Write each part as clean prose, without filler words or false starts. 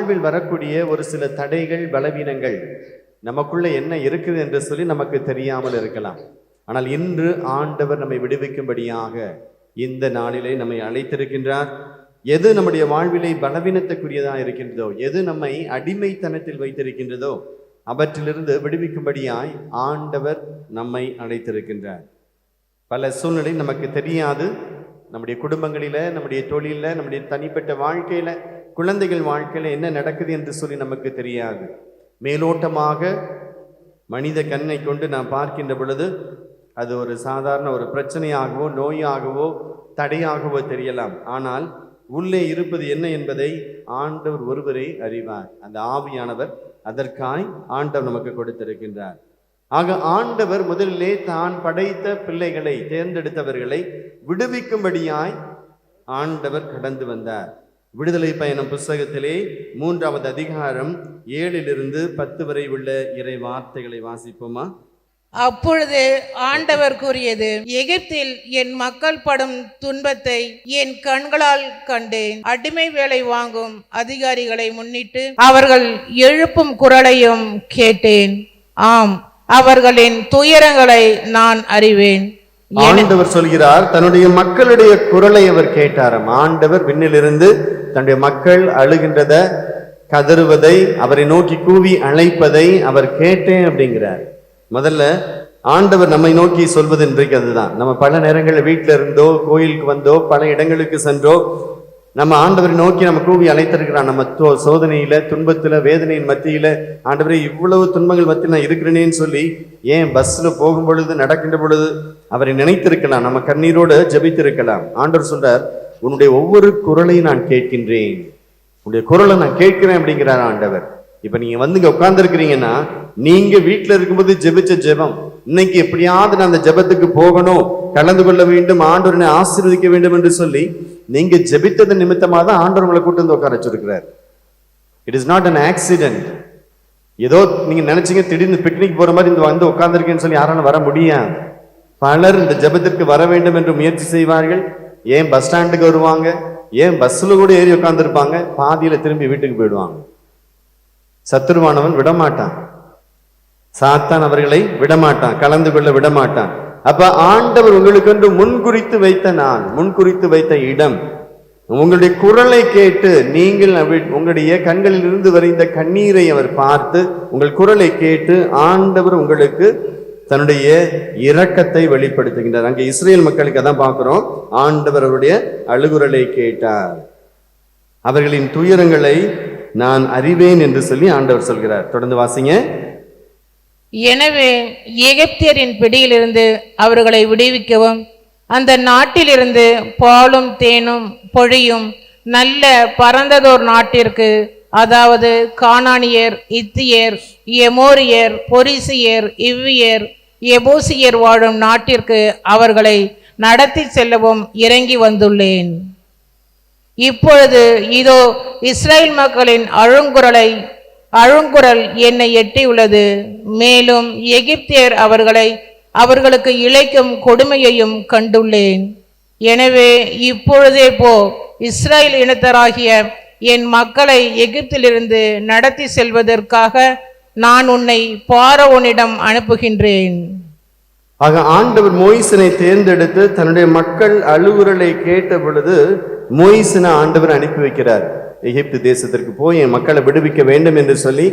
வாழ்வில் வரக்கூடிய ஒரு சில தடைகள், பலவீனங்கள் நமக்குள்ள என்ன இருக்குது என்று சொல்லி நமக்கு தெரியாமல் இருக்கலாம். ஆனால் இன்று ஆண்டவர் நம்மை விடுவிக்கும்படியாக இந்த நாளிலே நம்மை அழைத்திருக்கின்றார். எது நம்முடைய வாழ்விலே பலவீனத்துக்குரியதாக இருக்கின்றதோ, எது நம்மை அடிமைத்தனத்தில் வைத்திருக்கின்றதோ அவற்றிலிருந்து விடுவிக்கும்படியாய் ஆண்டவர் நம்மை அழைத்திருக்கின்றார். பல சூழ்நிலை நமக்கு தெரியாது. நம்முடைய குடும்பங்களில், நம்முடைய தொழிலில், நம்முடைய தனிப்பட்ட வாழ்க்கையில், குழந்தைகள் வாழ்க்கையில் என்ன நடக்குது என்று சொல்லி நமக்கு தெரியாது. மேலோட்டமாக மனித கண்ணை கொண்டு நாம் பார்க்கின்ற பொழுது அது ஒரு சாதாரண ஒரு பிரச்சனையாகவோ, நோயாகவோ, தடையாகவோ தெரியலாம். ஆனால் உள்ளே இருப்பது என்ன என்பதை ஆண்டவர் ஒருவரே அறிவார். அந்த ஆவியானவர் அதற்காய் ஆண்டவர் நமக்கு கொடுத்திருக்கின்றார். ஆக ஆண்டவர் முதலிலே தான் படைத்த பிள்ளைகளை, தேர்ந்தெடுத்தவர்களை விடுவிக்கும்படியாய் ஆண்டவர் கடந்து வந்தார். விடுதலை பயணம் புஸ்தகத்திலே 3வது அதிகாரம் 7 - 10 வரை உள்ள இறை வார்த்தைகளை வாசிப்போமா? அப்பொழுது ஆண்டவர் கூறியது, எகிப்தில் என் மக்கள் படும் துன்பத்தை என் கண்களால் கண்டேன். அடிமை வேலை வாங்கும் அதிகாரிகளை முன்னிட்டு அவர்கள் எழுப்பும் குரலையும் கேட்டேன். ஆம், அவர்களின் துயரங்களை நான் அறிவேன். ஆண்டவர் சொல்கிறார், தன்னுடைய மக்களுடைய குரலை அவர் கேட்டாராம். ஆண்டவர் விண்ணிலிருந்து தன்னுடைய மக்கள் அழுகின்றத, கதறுவதை, அவரை நோக்கி கூவி அழைப்பதை அவர் கேட்டேன் அப்படிங்கிறார். முதல்ல ஆண்டவர் நம்மை நோக்கி சொல்வது இன்றைக்கு அதுதான். நம்ம பல நேரங்களில் வீட்டில இருந்தோ, கோயிலுக்கு வந்தோ, பல இடங்களுக்கு சென்றோ நம்ம ஆண்டவரை நோக்கி நம்ம கூவி அழைத்திருக்கிறான். நம்ம சோதனையில, துன்பத்துல, வேதனையின் மத்தியில, ஆண்டவரே இவ்வளவு துன்பங்கள் மத்தியில் நான் இருக்கிறேனேன்னு சொல்லி ஏன் பஸ்ல போகும் பொழுது, நடக்கின்ற பொழுது அவரை நினைத்திருக்கலாம். நம்ம கண்ணீரோடு ஜெபித்திருக்கலாம். ஆண்டவர் சொல்றார், உன்னுடைய ஒவ்வொரு குரலையும் நான் கேட்கின்றேன், உன்னுடைய குரலை நான் கேட்கிறேன் அப்படிங்கிறார் ஆண்டவர். இப்ப நீங்க வந்து இங்க உட்கார்ந்து இருக்கிறீங்கன்னா, நீங்க வீட்டுல இருக்கும்போது ஜெபிச்ச ஜெபம், இன்னைக்கு எப்படியாவது நான் அந்த ஜெபத்துக்கு போகணும், கலந்து கொள்ள வேண்டும், ஆண்டவரை ஆசீர்வதிக்க வேண்டும் என்று சொல்லி நீங்க ஜெபித்தது நிமித்தமாக தான் ஆண்டவர் உங்களை கூட்டு வந்து உட்கார வச்சிருக்கிறார். It is not an accident. ஏதோ நீங்க நினைச்சீங்க திடீர்னு பிக்னிக் போற மாதிரி இந்த வந்து உட்கார்ந்துருக்கேன்னு சொல்லி யாராலும் வர முடியாது. பலர் இந்த ஜெபத்திற்கு வர வேண்டும் என்று முயற்சி செய்வார்கள். ஏன் பஸ் ஸ்டாண்டுக்கு வருவாங்க, ஏன் பஸ்ல கூட ஏறி உட்கார்ந்துருப்பாங்க, பாதியில திரும்பி வீட்டுக்கு போயிடுவாங்க. சத்துருவானவன் விடமாட்டான், சாத்தான் அவர்களை விடமாட்டான், கலந்து கொள்ள விடமாட்டான். அப்ப ஆண்டவர் உங்களுக்கு என்று முன்குறித்து வைத்த நாள், முன்குறித்து வைத்த இடம், உங்களுடைய குரலை கேட்டு, நீங்கள் உங்களுடைய கண்களில் இருந்து வரைந்த கண்ணீரை அவர் பார்த்து, உங்கள் குரலை கேட்டு ஆண்டவர் உங்களுக்கு தன்னுடைய இரக்கத்தை வெளிப்படுத்துகின்றார். அங்கே இஸ்ரேல் மக்களுக்கு அதான் பார்க்கிறோம். ஆண்டவர் அவருடைய அழுகுரலை கேட்டார், அவர்களின் துயரங்களை நான் அறிவேன் என்று சொல்லி ஆண்டவர் சொல்கிறார். தொடர்ந்து வாசிங்க. எனவே எகிப்தியரின் பிடியிலிருந்து அவர்களை விடுவிக்கவும், அந்த நாட்டிலிருந்து பாலும் தேனும் பொழியும் நல்ல பரந்ததோர் நாட்டிற்கு, அதாவது கானானியர், இத்தியர், எமோரியர், பொரிசியர், இவ்வியர், எபூசியர் வாழும் நாட்டிற்கு அவர்களை நடத்தி செல்லவும் இறங்கி வந்துள்ளேன். இப்பொழுது இதோ இஸ்ரேல் மக்களின் அழுங்குரல் என்னை எட்டியுள்ளது. மேலும் எகிப்தியர் அவர்களுக்கு இழைக்கும் கொடுமையையும் கண்டுள்ளேன். எனவே இப்பொழுதே போ, இஸ்ரேல் இனத்தராகிய என் மக்களை எகிப்திலிருந்து நடத்தி செல்வதற்காக நான் உன்னை பார்வோனிடம் அனுப்புகின்றேன். ஆக ஆண்டவர் மோயிசனை தேர்ந்தெடுத்து தன்னுடைய மக்கள் அழுகுரலை கேட்ட பொழுது மோயிசனை ஆண்டவர் அனுப்பி வைக்கிறார். எகிப்து தேசத்திற்கு போய் என் மக்களை விடுவிக்க வேண்டும் என்று சொல்லி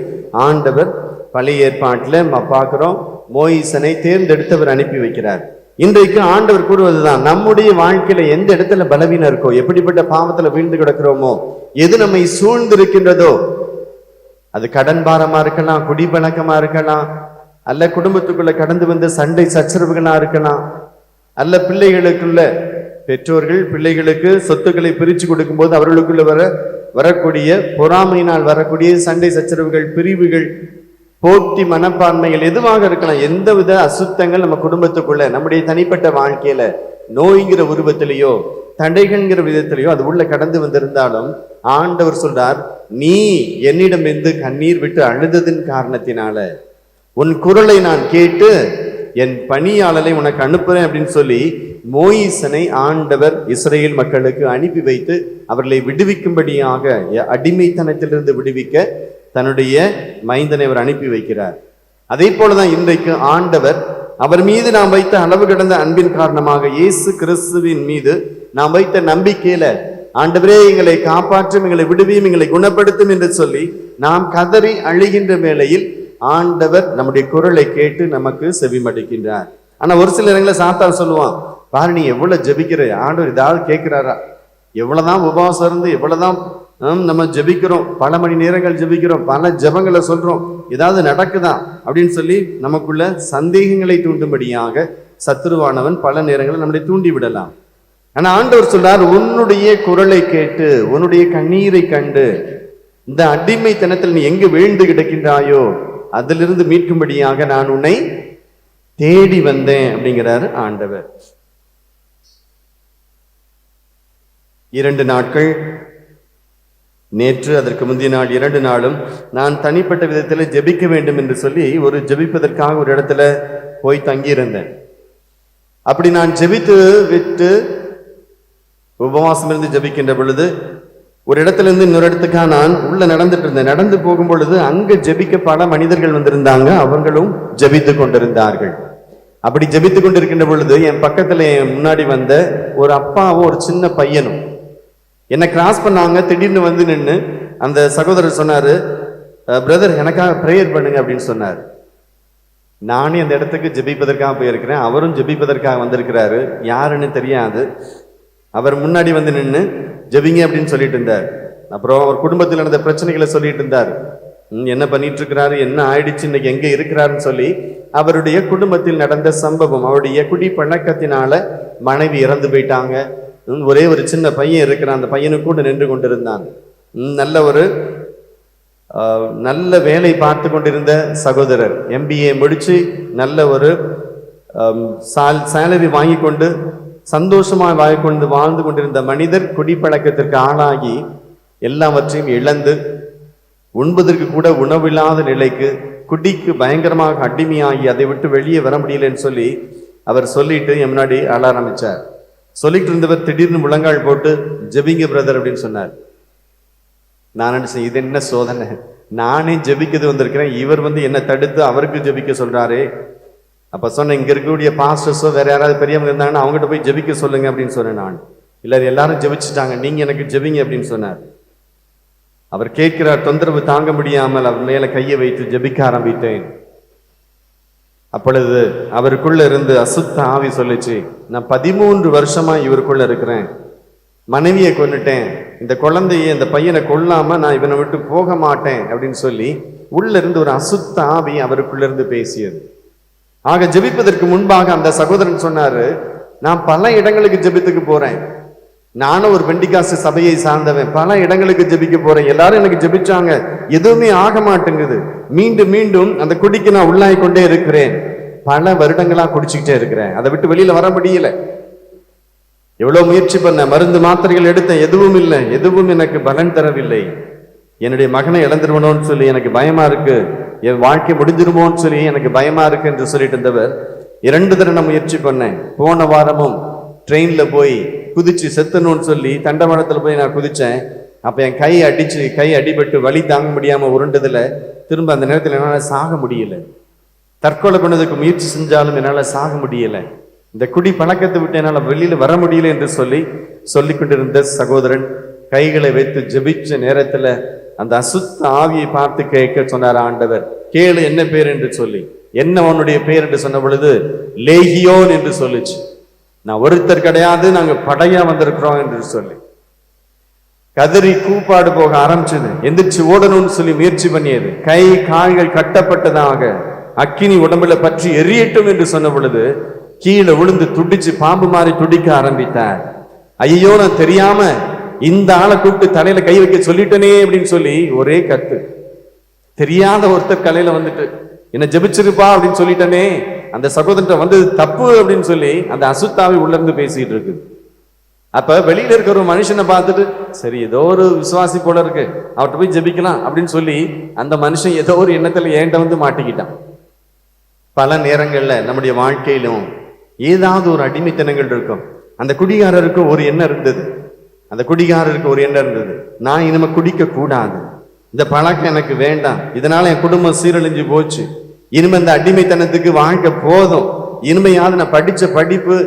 ஆண்டவர் பழைய ஏற்பாட்டில் பார்க்கிறோம். மோயிசனை தேர்ந்தெடுத்தவர் அனுப்பி வைக்கிறார். இன்றைக்கு ஆண்டவர் கூறுவதுதான், நம்முடைய வாழ்க்கையில எந்த இடத்துல பலவீனம் இருக்கோ, எப்படிப்பட்ட பாவத்துல வீழ்ந்து கிடக்கிறோமோ, எது நம்மை சூழ்ந்திருக்கின்றதோ, அது கடன் பாரமா இருக்கலாம், குடிப்பழக்கமா இருக்கலாம், அல்ல குடும்பத்துக்குள்ள கடந்து வந்த சண்டை சச்சரவுகளா இருக்கலாம், அல்ல பிள்ளைகளுக்குள்ள பெற்றோர்கள் பிள்ளைகளுக்கு சொத்துக்களை பிரித்து கொடுக்கும் போது அவர்களுக்குள்ள வரக்கூடிய பொறாமையினால் வரக்கூடிய சண்டை சச்சரவுகள், பிரிவுகள், போட்டி மனப்பான்மைகள் எதுவாக இருக்கலாம். எந்தவித அசுத்தங்கள் நம்ம குடும்பத்துக்குள்ள, நம்முடைய தனிப்பட்ட வாழ்க்கையில நோய்ங்கிற உருவத்திலேயோ தடைகள்ங்கிற விதத்திலேயோ அது உள்ள கடந்து வந்திருந்தாலும் ஆண்டவர் சொல்றார், நீ என்னிடமிருந்து கண்ணீர் விட்டு அழுததின் காரணத்தினால உன் குரலை நான் கேட்டு என் பணியாளரை உனக்கு அனுப்புறேன் அப்படின்னு சொல்லி மோயிசனை ஆண்டவர் இஸ்ரேல் மக்களுக்கு அனுப்பி வைத்து அவர்களை விடுவிக்கும்படியாக, அடிமைத்தனத்திலிருந்து விடுவிக்க தன்னுடைய மைந்தனை அவர் அனுப்பி வைக்கிறார். அதே போலதான் இன்றைக்கு ஆண்டவர் அவர் மீது நாம் வைத்த அளவு கடந்த அன்பின் காரணமாக, இயேசு கிறிஸ்துவின் மீது நாம் வைத்த நம்பிக்கையில, ஆண்டவரே எங்களை காப்பாற்றும், எங்களை விடுவியும், எங்களை குணப்படுத்தும் என்று சொல்லி நாம் கதறி அழுகின்ற வேளையில் ஆண்டவர் நம்முடைய குரலை கேட்டு நமக்கு செவிமடுக்கின்றார். ஆனா ஒரு சில இடங்களில் சாத்தான் சொல்லுவான், பாரு நீ எவ்வளவு ஜெபிக்கிற, ஆண்டவர் ஏதாவது கேட்கிறாரா, எவ்வளவுதான் உபவாசம் இருந்து எவ்வளவுதான் நம்ம ஜெபிக்கிறோம், பல மணி நேரங்கள் ஜெபிக்கிறோம், பல ஜெபங்களை சொல்றோம், ஏதாவது நடக்குதா அப்படின்னு சொல்லி நமக்குள்ள சந்தேகங்களை தூண்டும்படியாக சத்துருவானவன் பல நேரங்களில் நம்மளை தூண்டி விடலாம். ஆனா ஆண்டவர் சொல்றார், உன்னுடைய குரலை கேட்டு உன்னுடைய கண்ணீரை கண்டு இந்த அடிமைத்தனத்தில் நீ எங்கு வீழ்ந்து கிடக்கின்றாயோ அதிலிருந்து மீட்கும்படியாக நான் உன்னை தேடி வந்தேன் அப்படிங்கிறார் ஆண்டவர். 2 நாட்கள், நேற்று அதற்கு முந்தைய நாள் 2 நாளும் நான் தனிப்பட்ட விதத்தில் ஜெபிக்க வேண்டும் என்று சொல்லி ஒரு ஜெபிப்பதற்காக ஒரு இடத்துல போய் தங்கியிருந்தேன். அப்படி நான் ஜெபித்து விட்டு உபவாசம் இருந்து ஜெபிக்கின்ற பொழுது ஒரு இடத்துல இருந்து இன்னொரு இடத்துக்காக நான் உள்ள நடந்துட்டு இருந்தேன். நடந்து போகும் பொழுது அங்க ஜெபிக்க பல மனிதர்கள் வந்திருந்தாங்க, அவங்களும் ஜெபித்து கொண்டிருந்தார்கள். அப்படி ஜெபித்து கொண்டிருக்கின்ற பொழுது என் பக்கத்துல முன்னாடி வந்த ஒரு அப்பாவும் ஒரு சின்ன பையனும் என்னை கிராஸ் பண்ணாங்க. திடீர்னு வந்து நின்று அந்த சகோதரர் சொன்னாரு, பிரதர் எனக்காக பிரேயர் பண்ணுங்க அப்படின்னு சொன்னார். நானே அந்த இடத்துக்கு ஜெபிப்பதற்காக போயிருக்கிறேன், அவரும் ஜெபிப்பதற்காக வந்திருக்கிறாரு, யாருன்னு தெரியாது. அவர் முன்னாடி வந்து நின்று ஜெபிங்க அப்படின்னு சொல்லிட்டு இருந்தார். அப்புறம் அவர் குடும்பத்தில் நடந்த பிரச்சனைகளை சொல்லிட்டு இருந்தார். என்ன பண்ணிட்டு இருக்கிறாரு, என்ன ஆயிடுச்சு, இன்னைக்கு எங்க இருக்கிறாருன்னு சொல்லி அவருடைய குடும்பத்தில் நடந்த சம்பவம், அவருடைய குடி பழக்கத்தினால மனைவி இறந்து போயிட்டாங்க, ஒரே ஒரு சின்ன பையன் இருக்கிறான், அந்த பையனுக்கு கூட நின்று கொண்டிருந்தான். நல்ல வேலை பார்த்து கொண்டிருந்த சகோதரர், MBA முடிச்சு நல்ல ஒரு சேலரி வாங்கி கொண்டு சந்தோஷமாக வாழ்ந்து கொண்டிருந்த மனிதர் குடிப்பழக்கத்திற்கு ஆளாகி எல்லாவற்றையும் இழந்து உண்பதற்கு கூட உணவில்லாத நிலைக்கு, குடிக்கு பயங்கரமாக அடிமையாகி அதை விட்டு வெளியே வர முடியலன்னு சொல்லி அவர் சொல்லிட்டு என் முன்னாடி அழ ஆரம்பிச்சார். சொல்லிட்டு இருந்தவர் திடீர்னு முழங்கால் போட்டு ஜெபிங்க பிரதர் அப்படின்னு சொன்னார். நான் நினைச்சேன், இது என்ன சோதனை, நானே ஜெபிக்கிறது வந்திருக்கிறேன், இவர் வந்து என்ன தடுத்து அவருக்கு ஜெபிக்க சொல்றாரு. அப்ப சொன்னேன், இங்க இருக்கக்கூடிய பாஸ்டர்ஸோ வேற யாராவது பெரியவங்க இருந்தாங்கன்னா அவங்ககிட்ட போய் ஜெபிக்க சொல்லுங்க அப்படின்னு சொன்னேன். நான் இல்ல எல்லாரும் ஜெபிச்சுட்டாங்க, நீங்க எனக்கு ஜெபிங்க அப்படின்னு சொன்னார். அவர் கேட்கிறார், தொந்தரவு தாங்க முடியாமல் அவர் மேல கையை வைத்து ஜெபிக்க ஆரம்பித்தேன். அப்பொழுது அவருக்குள்ள இருந்து அசுத்த ஆவி சொல்லிச்சு, நான் 13 வருஷமா இவருக்குள்ள இருக்கிறேன், மனைவியை கொன்னுட்டேன், இந்த குழந்தையை இந்த பையனை கொல்லாம நான் இவனை விட்டு போக மாட்டேன் அப்படின்னு சொல்லி உள்ள இருந்து ஒரு அசுத்த ஆவி அவருக்குள்ள இருந்து பேசியது. ஆக ஜெபிப்பதற்கு முன்பாக அந்த சகோதரன் சொன்னாரு, நான் பல இடங்களுக்கு ஜெபித்துக்கு போறேன், நானும் ஒரு பெண்டிகாஸ்ட் சபையை சார்ந்தவன், பல இடங்களுக்கு ஜெபிக்க போறேன், எல்லாரும் எனக்கு ஜெபிச்சாங்க, எதுவுமே ஆக மாட்டேங்குது, மீண்டும் மீண்டும் அந்த குடிக்கு நான் உள்ளாய் கொண்டே இருக்கிறேன், பல வருடங்களா குடிச்சுக்கிட்டே இருக்கிறேன், அதை விட்டு வெளியில வர முடியல, எவ்வளவு முயற்சி பண்ண, மருந்து மாத்திரைகள் எடுத்தேன், எதுவும் இல்லை, எதுவும் எனக்கு பலன் தரவில்லை, என்னுடைய மகனை இழந்துருவனோன்னு சொல்லி எனக்கு பயமா இருக்கு, என் வாழ்க்கை முடிஞ்சிருமோன்னு சொல்லி எனக்கு பயமா இருக்கு என்று சொல்லிட்டு இருந்தவர் 2 தடவை நான் முயற்சி பண்ணேன். போன வாரமும் ட்ரெயின்ல போய் குதிச்சு செத்தணும்னு சொல்லி தண்டவாளத்துல போய் நான் குதிச்சேன். அப்ப என் கை அடிபட்டு வலி தாங்க முடியாம உருண்டதுல திரும்ப அந்த நேரத்தில் என்னால சாக முடியல, தற்கொலை பண்ணதுக்கு முயற்சி செஞ்சாலும் என்னால சாக முடியல, இந்த குடி பழக்கத்தை விட்டு என்னால வெளியில வர முடியல என்று சொல்லி கொண்டிருந்த சகோதரன் கைகளை வைத்து ஜெபிச்ச நேரத்துல அந்த அசுத்த ஆவியை பார்த்து கேட்க சொன்னார் ஆண்டவர், கேளு என்ன பேர் என்று சொல்லி. என்ன உன்னுடைய பேர் என்று சொன்ன பொழுது லேகியோன் என்று சொல்லிச்சு. நான் ஒருத்தர் கிடையாது, நாங்க படையா வந்திருக்கிறோம் என்று சொல்லி கதறி கூப்பாடு போக ஆரம்பிச்சது. எந்திரிச்சு ஓடணும்னு சொல்லி முயற்சி பண்ணியது. கை கால்கள் கட்டப்பட்டதாக அக்கினி உடம்புல பற்றி எரியட்டும் என்று சொன்ன பொழுது கீழே விழுந்து துடிச்சு பாம்பு மாதிரி துடிக்க ஆரம்பித்தார். ஐயோ, நான் தெரியாம இந்த ஆளை கூப்பிட்டு தலையில கை வைக்க சொல்லிட்டனே அப்படின்னு சொல்லி ஒரே கத்து. தெரியாத ஒருத்தர் கலையில வந்துட்டு என்ன ஜெபிச்சிருப்பா அப்படின்னு சொல்லிட்டனே, அந்த சகோதரன் வந்து தப்பு அப்படின்னு சொல்லி அந்த அசுத்தாவை உள்ள இருந்து பேசிட்டு இருக்கு. அப்ப வெளியில இருக்கிற ஒரு மனுஷனை பார்த்துட்டு சரி ஏதோ ஒரு விசுவாசி போல இருக்கு, அவர்கிட்ட போய் ஜெபிக்கலாம் அப்படின்னு சொல்லி அந்த மனுஷன் ஏதோ ஒரு எண்ணத்துல ஏண்ட வந்து மாட்டிக்கிட்டான். பல நேரங்கள்ல நம்முடைய வாழ்க்கையிலும் ஏதாவது ஒரு அடிமைத்தனங்கள் இருக்கும். அந்த குடிகாரருக்கு ஒரு எண்ணம் இருந்தது. நான் இனிமே குடிக்க கூடாது, இந்த பழக்கம் எனக்கு வேண்டாம், இதனால என் குடும்பம் சீரழிஞ்சு போச்சு, இனிமே இந்த அடிமைத்தனத்துக்கு வாழ்க்கை போதும், இனிமையாவது நான் படிச்ச படிப்பு,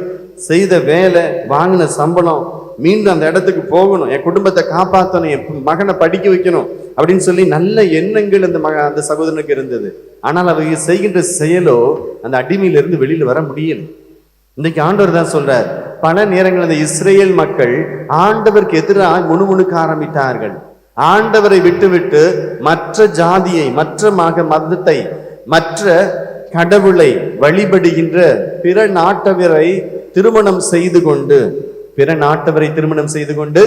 செய்த வேலை, வாங்கின சம்பளம், மீண்டும் அந்த இடத்துக்கு போகணும், என் குடும்பத்தை காப்பாற்றணும், என் மகனை படிக்க வைக்கணும் அப்படின்னு சொல்லி நல்ல எண்ணங்கள் அந்த சகோதரனுக்கு இருந்தது. ஆனால் அவங்க செய்கின்ற செயலோ அந்த அடிமையிலிருந்து வெளியில வர முடியல. இன்னைக்கு ஆண்டவர் தான் சொல்றார், பல நேரங்கள் அந்த இஸ்ரேல் மக்கள் ஆண்டவருக்கு எதிராக முணுமுணுக்க ஆரம்பித்தார்கள். ஆண்டவரை விட்டுவிட்டு மற்ற ஜாதியை, மற்ற மதத்தை, மற்ற கடவுளை வழிபடுகின்ற பிற நாட்டவரை திருமணம் செய்து கொண்டு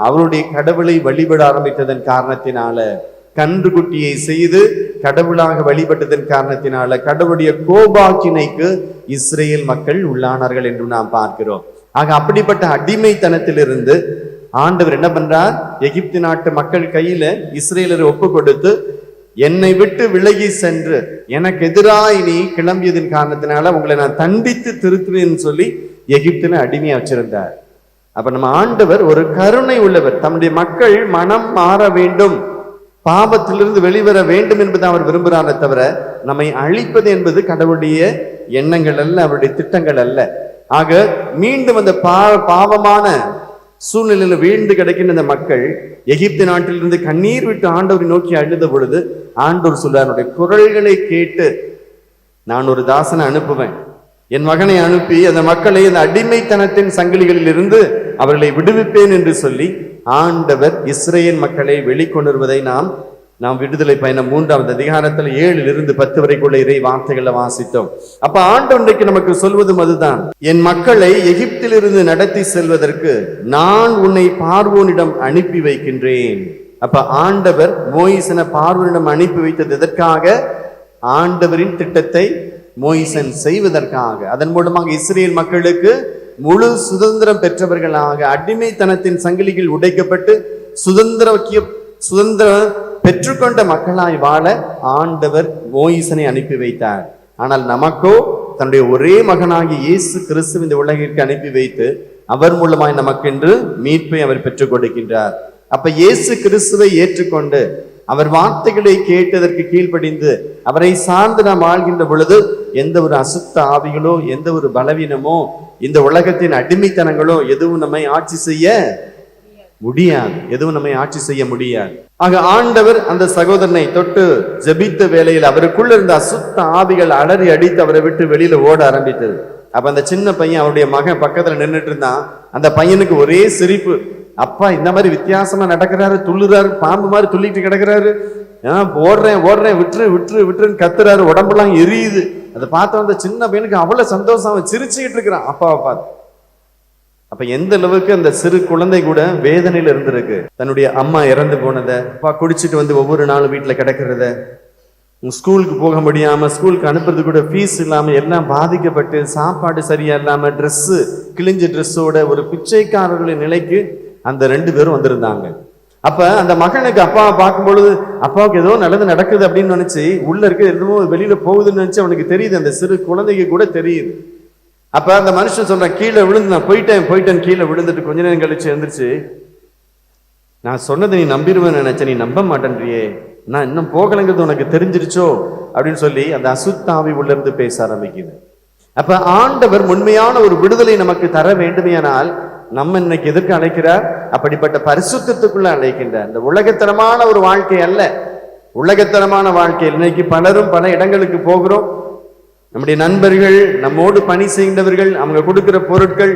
அவருடைய கடவுளை வழிபட ஆரம்பித்ததன் காரணத்தினால, கன்றுக்குட்டியை செய்து கடவுளாக வழிபட்டதன் காரணத்தினால கடவுளுடைய கோபாக்கினைக்கு இஸ்ரேல் மக்கள் உள்ளானார்கள் என்று நாம் பார்க்கிறோம். ஆக அப்படிப்பட்ட அடிமைத்தனத்திலிருந்து ஆண்டவர் என்ன பண்றார், எகிப்து நாட்டு மக்கள் கையில இஸ்ரேலரை ஒப்பு கொடுத்து, என்னை விட்டு விலகி சென்று எனக்கு எதிராய் நீ கிளம்பியதின் காரணத்தினால உங்களை நான் தண்டித்து திருத்துவேன்னு சொல்லி எகிப்துல அடிமையா வச்சிருந்தார். அப்ப நம்ம ஆண்டவர் ஒரு கருணை உள்ளவர். தம்முடைய மக்கள் மனம் மாற வேண்டும், பாவத்திலிருந்து வெளிவர வேண்டும் என்பதை அவர் விரும்புகிறாரே தவிர நம்மை அழிப்பது என்பது கடவுளுடைய எண்ணங்கள் அல்ல, அவருடைய திட்டங்கள் அல்ல. ஆக மீண்டும் அந்த பாவமான சூழ்நிலையில வீழ்ந்து கிடைக்கின்ற இந்த மக்கள் எகிப்து நாட்டிலிருந்து கண்ணீர் விட்டு ஆண்டவரை நோக்கி அழுத பொழுது ஆண்டவர் சொல்றாருடைய குரல்களை கேட்டு நான் ஒரு தாசனை அனுப்புவேன், என் மகனை அனுப்பி அந்த மக்களை அந்த அடிமைத்தனத்தின் சங்கிலிகளில் இருந்து அவர்களை விடுவிப்பேன் என்று சொல்லி ஆண்டவர் இஸ்ரேல் மக்களை வெளிக்கொணர்வதை நாம் விடுதலை பயணம் 3வது அதிகாரத்தில் 7 to 10 வரைக்குள்ள இறை வார்த்தைகளை வாசித்தோம். அப்ப ஆண்டவருக்கு நமக்கு சொல்வதும் அதுதான், என் மக்களை எகிப்திலிருந்து நடத்தி செல்வதற்கு நான் உன்னை பார்வோனிடம் அனுப்பி வைக்கின்றேன். அப்ப ஆண்டவர் மோயிசனை பார்வோனிடம் அனுப்பி வைத்தது எதற்காக? ஆண்டவரின் திட்டத்தை மோயிசன் செய்வதற்காக. அதன் மூலமாக இஸ்ரேல் மக்களுக்கு முழு சுதந்திரம் பெற்றவர்களாக, அடிமைத்தனத்தின் சங்கிலிகள் உடைக்கப்பட்டு சுதந்திரம் பெற்றுக்கொண்ட மக்களாய் வாழ ஆண்டவர் மோயிசனை அனுப்பி வைத்தார். ஆனால் நமக்கோ தன்னுடைய ஒரே மகனாகி இயேசு கிறிஸ்து இந்த உலகிற்கு அனுப்பி வைத்து அவர் மூலமாய் நமக்கென்று மீட்பை அவர் பெற்றுக் கொடுக்கின்றார். அப்ப இயேசு கிறிஸ்துவை ஏற்றுக்கொண்டு அவர் வார்த்தைகளை கேட்டதற்கு கீழ்ப்படிந்து அவரை சார்ந்து நாம் வாழ்கின்ற பொழுது எந்த ஒரு அசுத்த ஆவிகளோ, எந்த ஒரு பலவீனமோ, இந்த உலகத்தின் அடிமைத்தனங்களோ எதுவும் நம்மை ஆட்சி செய்ய முடியாது. ஆக ஆண்டவர் அந்த சகோதரனை தொட்டு ஜெபித்த வேளையில் அவருக்குள்ள இருந்த அசுத்த ஆவிகள் அலறி அடித்து அவரை விட்டு வெளியில ஓட ஆரம்பித்தது. அப்ப அந்த சின்ன பையன், அவருடைய மகன் பக்கத்துல நின்றுட்டு இருந்தான். அந்த பையனுக்கு ஒரே சிரிப்பு, அப்பா இந்த மாதிரி வித்தியாசமா நடக்கிறாரு, துள்ளுறாரு, பாம்பு மாதிரி துள்ளிட்டு கிடக்குறாரு, ஓடுறேன் விட்டுருன்னு கத்துறாரு, உடம்பெல்லாம் எரியுது. அதை பார்த்த அந்த சின்ன பையனுக்கு அவ்வளவு சந்தோஷம், அவன் சிரிச்சுக்கிட்டு இருக்கிறான் அப்பாவை பார்த்து. அப்ப எந்த அளவுக்கு அந்த சிறு குழந்தை கூட வேதனையில இருந்திருக்கு. தன்னுடைய அம்மா இறந்து போனதை, அப்பா குடிச்சிட்டு வந்து ஒவ்வொரு நாளும் வீட்டுல கிடக்கிறத, ஸ்கூலுக்கு போக முடியாம, ஸ்கூலுக்கு அனுப்புறது கூட ஃபீஸ் இல்லாம எல்லாம் பாதிக்கப்பட்டு, சாப்பாடு சரியா இல்லாம, கிழிஞ்ச ட்ரெஸ்ஸோட ஒரு பிச்சைக்காரர்களின் நிலைக்கு அந்த 2 பேரும் வந்திருந்தாங்க. அப்ப அந்த மகனுக்கு அப்பாவை பார்க்கும் பொழுது அப்பாவுக்கு ஏதோ நடக்குது அப்படின்னு நினைச்சு, உள்ள இருக்க எதுவோ வெளியில போகுதுன்னு நினைச்சு அவனுக்கு தெரியுது, அந்த சிறு குழந்தைக்கு கூட தெரியுது. அப்ப அந்த மனுஷன் சொல்றான், கீழே விழுந்து நான் போயிட்டேன் கீழே விழுந்துட்டு கொஞ்ச நேரம் கழிச்சு எழுந்திருச்சு, நான் சொன்னதை நீ நம்பிடுவேன்னு நினைச்சேன், நீ நம்ப மாட்டேன்றியே, நான் இன்னும் போகலைங்கிறது உனக்கு தெரிஞ்சிருச்சோ அப்படின்னு சொல்லி அந்த அசுத்தாவி உள்ள இருந்து பேச ஆரம்பிக்குது. அப்ப ஆண்டவர் உண்மையான ஒரு விடுதலை நமக்கு தர வேண்டுமையானால் நம்ம இன்னைக்கு எதற்கு அழைக்கிறார்? அப்படிப்பட்ட பரிசுத்தத்துக்குள்ள அழைக்கின்றார். இந்த உலகத்தரமான ஒரு வாழ்க்கை அல்ல. உலகத்தரமான வாழ்க்கை இன்னைக்கு பலரும் பல இடங்களுக்கு போகிறோம். நம்முடைய நண்பர்கள், நம்மோடு பணி செய்கின்றவர்கள், அவங்க கொடுக்கிற பொருட்கள்,